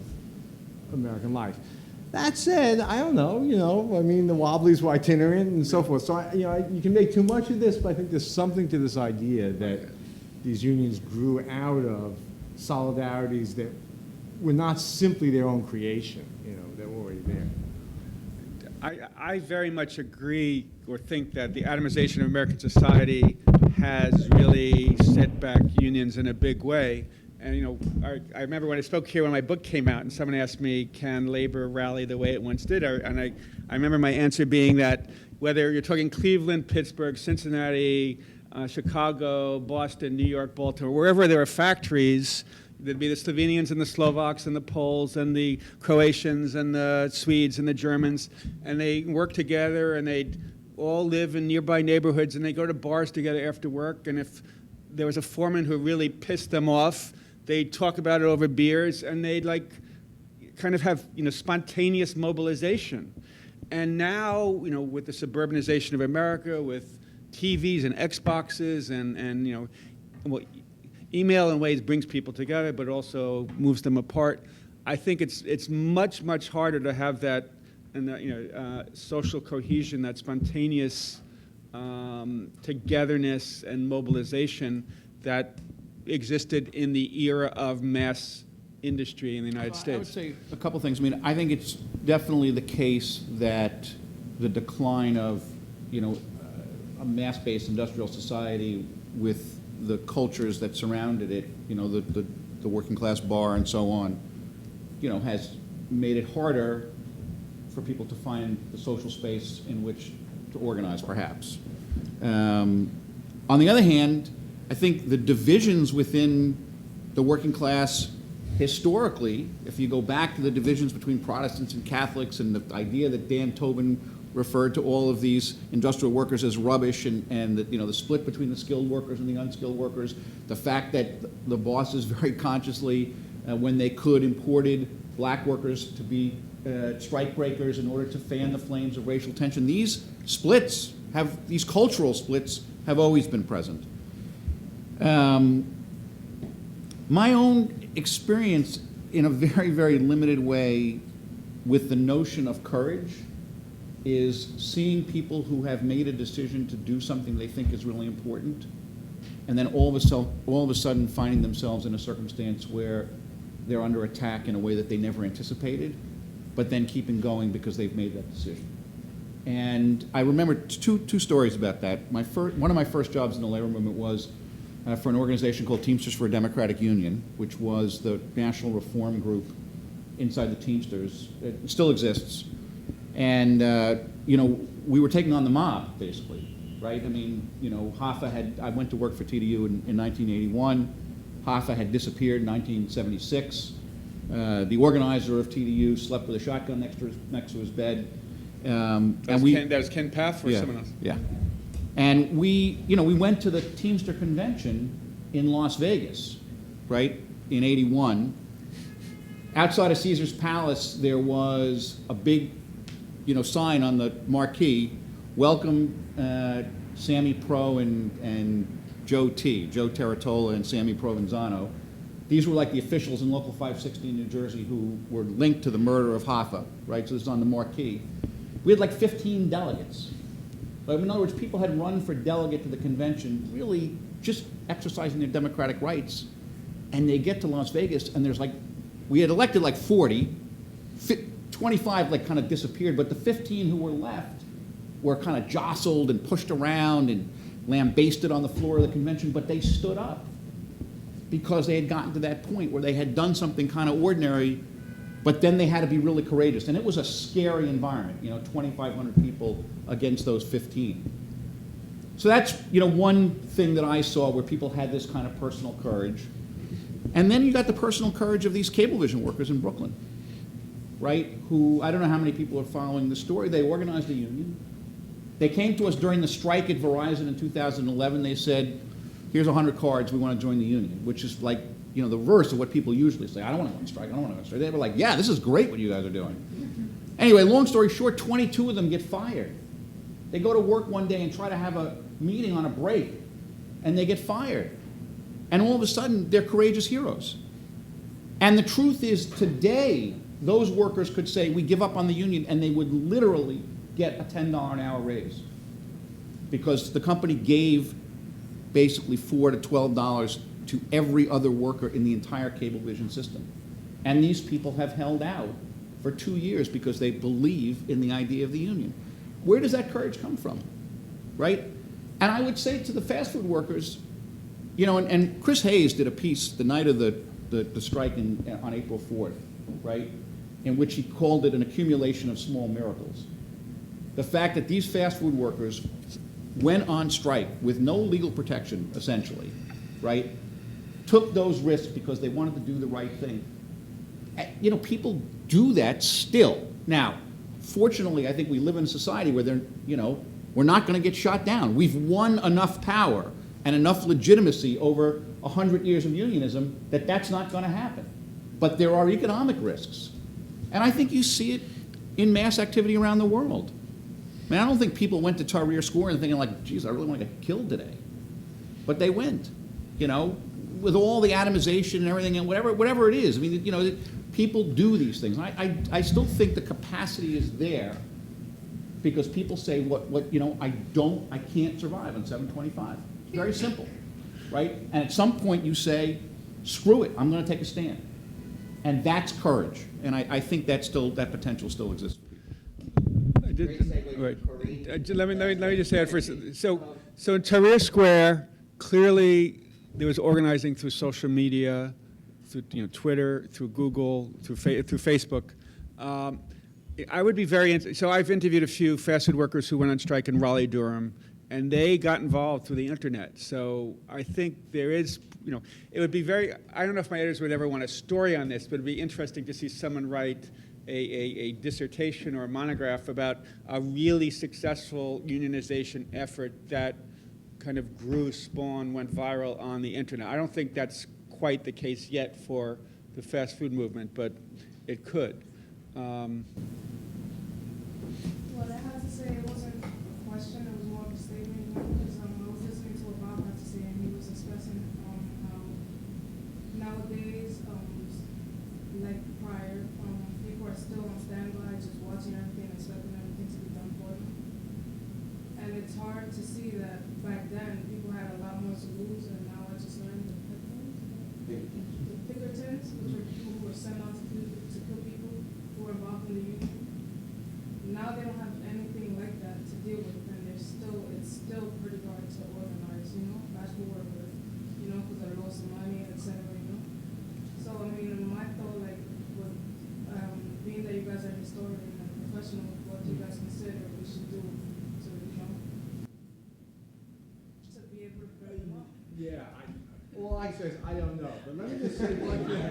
American life. That said, I don't know, the Wobblies were itinerant and so forth. So, you can make too much of this, but I think there's something to this idea that these unions grew out of solidarities that were not simply their own creation, that were already there. I very much agree or think that the atomization of American society has really set back unions in a big way. And, I remember when I spoke here when my book came out and someone asked me, can labor rally the way it once did? And I remember my answer being that whether you're talking Cleveland, Pittsburgh, Cincinnati, Chicago, Boston, New York, Baltimore, wherever there are factories, there'd be the Slovenians and the Slovaks and the Poles and the Croatians and the Swedes and the Germans, and they work together and they'd all live in nearby neighborhoods and they go to bars together after work, and if there was a foreman who really pissed them off, they'd talk about it over beers, and they'd kind of have spontaneous mobilization. And now with the suburbanization of America, with TVs and Xboxes, and email in ways brings people together, but also moves them apart. I think it's much harder to have that social cohesion, that spontaneous togetherness and mobilization that existed in the era of mass industry in the United States. I would say a couple things. I think it's definitely the case that the decline of, a mass-based industrial society with the cultures that surrounded it, the working class bar and so on, has made it harder for people to find the social space in which to organize, perhaps. On the other hand, I think the divisions within the working class historically, if you go back to the divisions between Protestants and Catholics and the idea that Dan Tobin referred to all of these industrial workers as rubbish, and the, the split between the skilled workers and the unskilled workers, the fact that the bosses very consciously, when they could, imported black workers to be strike breakers in order to fan the flames of racial tension. These cultural splits have always been present. My own experience in a very, very limited way with the notion of courage is seeing people who have made a decision to do something they think is really important, and then all of a sudden finding themselves in a circumstance where they're under attack in a way that they never anticipated, but then keeping going because they've made that decision. And I remember two stories about that. One of my first jobs in the labor movement was for an organization called Teamsters for a Democratic Union, which was the national reform group inside the Teamsters. It still exists. And, we were taking on the mob, basically, right? I mean, I went to work for TDU in 1981. Hoffa had disappeared in 1976. The organizer of TDU slept with a shotgun next to his bed. That was Ken Path or someone else? Yeah. And we went to the Teamster convention in Las Vegas, right, in '81. Outside of Caesar's Palace, there was a big, sign on the marquee, welcome Sammy Pro and Joe Teratola and Sammy Provenzano. These were like the officials in Local 560 in New Jersey who were linked to the murder of Hoffa, right? So this is on the marquee. We had like 15 delegates. But in other words, people had run for delegate to the convention, really just exercising their democratic rights. And they get to Las Vegas, and there's we had elected 40, 25 kind of disappeared, but the 15 who were left were kind of jostled and pushed around and lambasted on the floor of the convention, but they stood up because they had gotten to that point where they had done something kind of ordinary, but then they had to be really courageous. And it was a scary environment, 2,500 people against those 15. So that's, one thing that I saw where people had this kind of personal courage. And then you got the personal courage of these Cablevision workers in Brooklyn, right? Who, I don't know how many people are following the story. They organized a union. They came to us during the strike at Verizon in 2011. They said, here's 100 cards, we want to join the union, which is the reverse of what people usually say. I don't want to go on strike, I don't want to go on strike. They were like, yeah, this is great what you guys are doing. Anyway, long story short, 22 of them get fired. They go to work one day and try to have a meeting on a break, and they get fired. And all of a sudden, they're courageous heroes. And the truth is, today, those workers could say, we give up on the union, and they would literally get a $10 an hour raise. Because the company gave basically $4 to $12 to every other worker in the entire Cablevision system. And these people have held out for 2 years because they believe in the idea of the union. Where does that courage come from, right? And I would say to the fast food workers, and Chris Hayes did a piece the night of the strike on April 4th, right, in which he called it an accumulation of small miracles. The fact that these fast food workers went on strike with no legal protection, essentially, right, took those risks because they wanted to do the right thing. People do that still. Now, fortunately, I think we live in a society where we're not going to get shot down. We've won enough power and enough legitimacy over 100 years of unionism that that's not going to happen. But there are economic risks. And I think you see it in mass activity around the world. I mean, I don't think people went to Tahrir Square and thinking geez, I really want to get killed today. But they went, with all the atomization and everything and whatever it is. I mean, people do these things. I still think the capacity is there because people say, I can't survive on 725. Very simple, right? And at some point you say, screw it, I'm going to take a stand. And that's courage. And I think that potential still exists. Right. Let me just add first. So in Tahrir Square, clearly there was organizing through social media, through Twitter, through Google, through Facebook. I would be so I've interviewed a few fast food workers who went on strike in Raleigh, Durham, and they got involved through the internet. So I think there is, it would be very, I don't know if my editors would ever want a story on this, but it'd be interesting to see someone write a dissertation or a monograph about a really successful unionization effort that kind of grew, spawned, went viral on the internet. I don't think that's quite the case yet for the fast food movement, but it could. What I had to say, it wasn't a question, it was more of a statement, because I was listening to what Bob had to say, and he was expressing how nowadays, like prior, people are still on standby, just watching everything, expecting everything to be done for them. And it's hard to see that back then, people had a lot more to lose, and now I just learned the Pinkertons, which were people who were sent out to kill people who were involved in the union. Now they don't have anything like that to deal with, and it's still pretty hard to organize, fast food workers, because they lost some money, etc., So, I mean, my thought, like, with being that you guys are historian and professional, what do you guys consider we should do to be able to bring them up? Yeah, all I say is, I don't know, but let me just say one thing.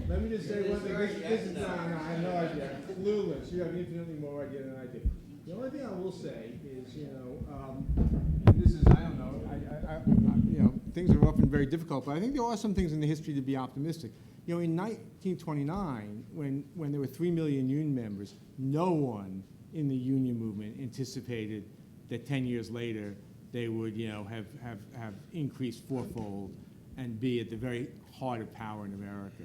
Let me just say one thing. This is no, I have no idea. I'm clueless. You have infinitely more idea than I do. The only thing I will say is, and this is, I don't know, things are often very difficult, but I think there are some things in the history to be optimistic. In 1929, when there were 3 million union members, no one in the union movement anticipated that 10 years later they would, have increased fourfold and be at the very heart of power in America.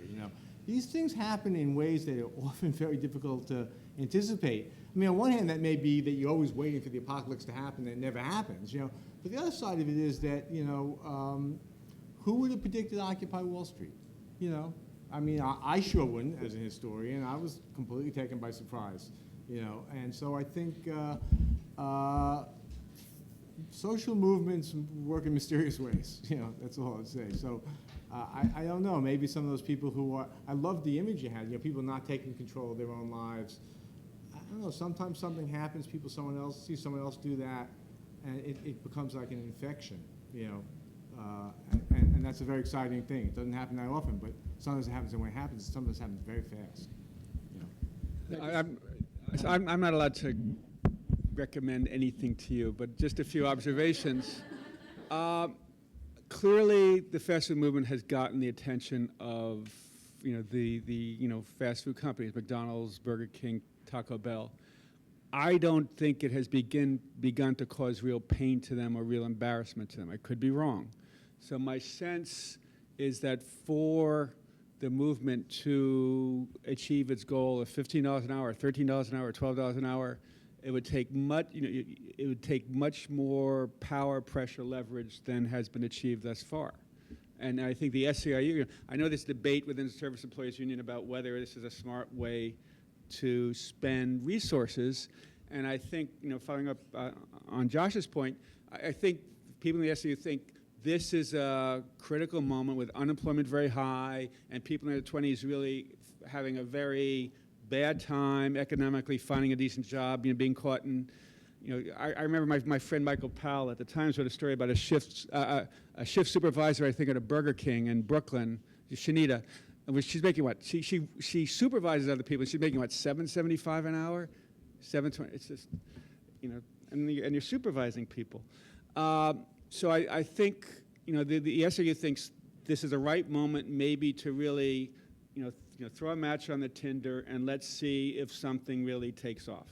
These things happen in ways that are often very difficult to anticipate. I mean, on one hand, that may be that you're always waiting for the apocalypse to happen and it never happens. But the other side of it is that who would have predicted Occupy Wall Street? I mean, I sure wouldn't as a historian. I was completely taken by surprise. And so I think social movements work in mysterious ways. That's all I'd say. So I don't know. Maybe some of those people who are, I love the image you had, people not taking control of their own lives. I don't know, sometimes something happens, see someone else do that, and it becomes like an infection, and that's a very exciting thing. It doesn't happen that often, but sometimes it happens, and when it happens, sometimes it happens very fast. I'm not allowed to recommend anything to you, but just a few observations. Clearly, the fast food movement has gotten the attention of the fast food companies, McDonald's, Burger King, Taco Bell. I don't think it has begun to cause real pain to them or real embarrassment to them. I could be wrong. So my sense is that for the movement to achieve its goal of $15 an hour, $13 an hour, $12 an hour, it would take much more power, pressure, leverage than has been achieved thus far. And I think the SEIU, I know this debate within the Service Employees Union about whether this is a smart way to spend resources. And I think, following up on Josh's point, I think people in the SEIU think this is a critical moment with unemployment very high and people in their 20s really having a very bad time economically, finding a decent job, being caught in, I remember my friend Michael Powell at the Times wrote a story about a shift supervisor, I think, at a Burger King in Brooklyn, Shanita, and she's making what? She supervises other people, and she's making what, $7.75 an hour? $7.20, it's just, and you're supervising people. So I think, the SRU thinks this is the right moment maybe to really, throw a match on the tinder and let's see if something really takes off.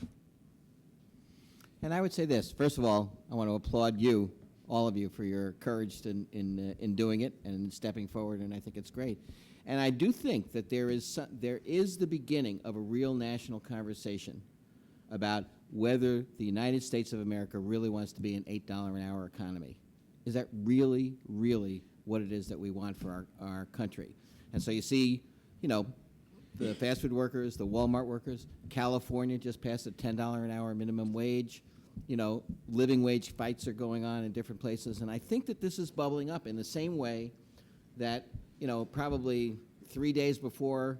And I would say this. First of all, I want to applaud you, all of you, for your courage in doing it and in stepping forward, and I think it's great. And I do think that there is the beginning of a real national conversation about whether the United States of America really wants to be an $8 an hour economy. Is that really, really what it is that we want for our country? And so you see, the fast food workers, the Walmart workers, California just passed a $10 an hour minimum wage. Living wage fights are going on in different places. And I think that this is bubbling up in the same way that, probably 3 days before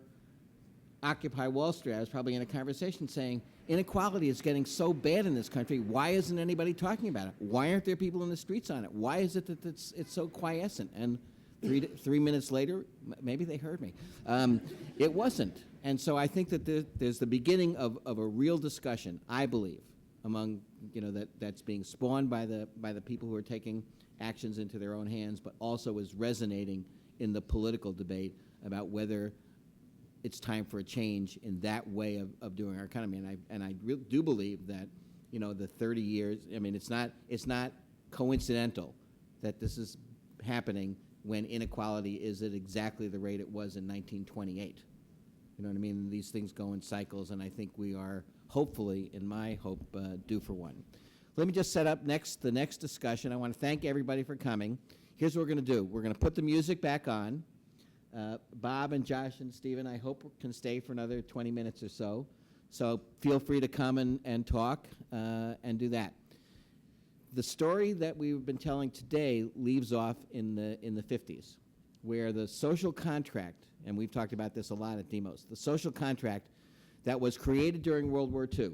Occupy Wall Street, I was probably in a conversation saying, inequality is getting so bad in this country. Why isn't anybody talking about it? Why aren't there people in the streets on it? Why is it that it's so quiescent? And 3 minutes later, maybe they heard me. It wasn't. And so I think that there's the beginning of a real discussion, I believe, among, that's being spawned by the people who are taking actions into their own hands, but also is resonating in the political debate about whether it's time for a change in that way of doing our economy. And I do believe that, the 30 years, it's not coincidental that this is happening when inequality is at exactly the rate it was in 1928. You know what I mean? These things go in cycles, and I think we are, hopefully, in my hope, due for one. Let me just set up the next discussion. I want to thank everybody for coming. Here's what we're going to do. We're going to put the music back on. Bob and Josh and Stephen, I hope, can stay for another 20 minutes or so. So feel free to come and talk and do that. The story that we've been telling today leaves off in the 50s, where the social contract, and we've talked about this a lot at Demos, the social contract that was created during World War II,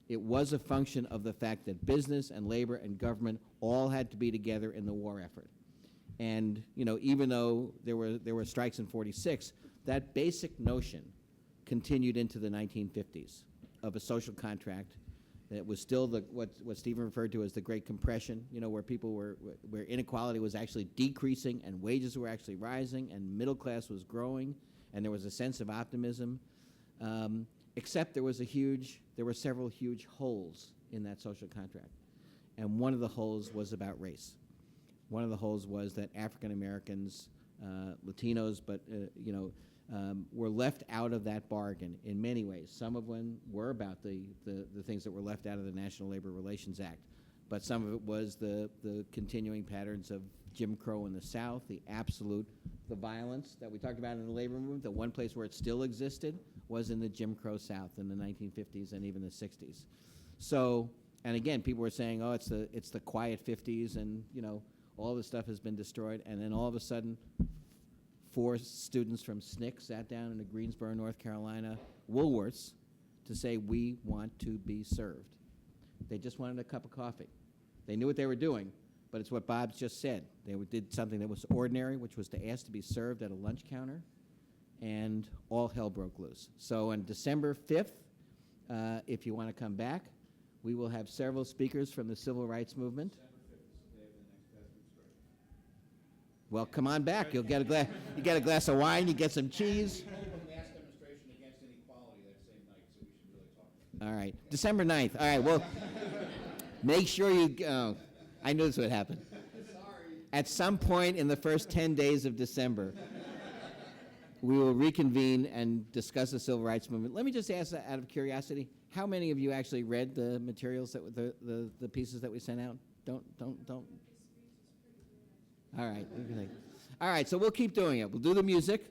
it was a function of the fact that business and labor and government all had to be together in the war effort. And even though there were strikes in '46, that basic notion continued into the 1950s of a social contract that was still what Stephen referred to as the Great Compression. Where inequality was actually decreasing and wages were actually rising and middle class was growing, and there was a sense of optimism. Except there were several huge holes in that social contract, and one of the holes was about race. One of the holes was that African Americans, Latinos, but were left out of that bargain in many ways. Some of them were about the things that were left out of the National Labor Relations Act, but some of it was the continuing patterns of Jim Crow in the South, the violence that we talked about in the labor movement. The one place where it still existed was in the Jim Crow South in the 1950s and even the 60s. So, and again, people were saying, oh, it's the quiet 50s, and all this stuff has been destroyed, and then all of a sudden, 4 students from SNCC sat down in Greensboro, North Carolina, Woolworths, to say, we want to be served. They just wanted a cup of coffee. They knew what they were doing, but it's what Bob just said. They did something that was ordinary, which was to ask to be served at a lunch counter, and all hell broke loose. So on December 5th, if you want to come back, we will have several speakers from the civil rights movement. Well, come on back. You'll get you get a glass of wine, you get some cheese. Mass demonstration against inequality that same night, so we should really talk about that. All right, December 9th. All right, well, make sure I knew this would happen. Sorry. At some point in the first 10 days of December, we will reconvene and discuss the civil rights movement. Let me just ask, out of curiosity, how many of you actually read the materials the pieces that we sent out? Don't. All right. All right, so we'll keep doing it. We'll do the music.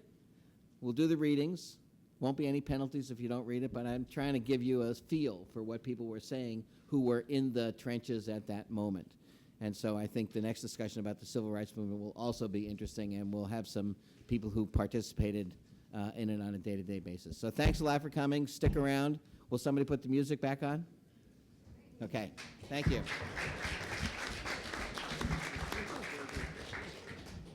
We'll do the readings. Won't be any penalties if you don't read it, but I'm trying to give you a feel for what people were saying who were in the trenches at that moment. And so I think the next discussion about the civil rights movement will also be interesting, and we'll have some people who participated in it on a day-to-day basis. So thanks a lot for coming. Stick around. Will somebody put the music back on? Okay. Thank you.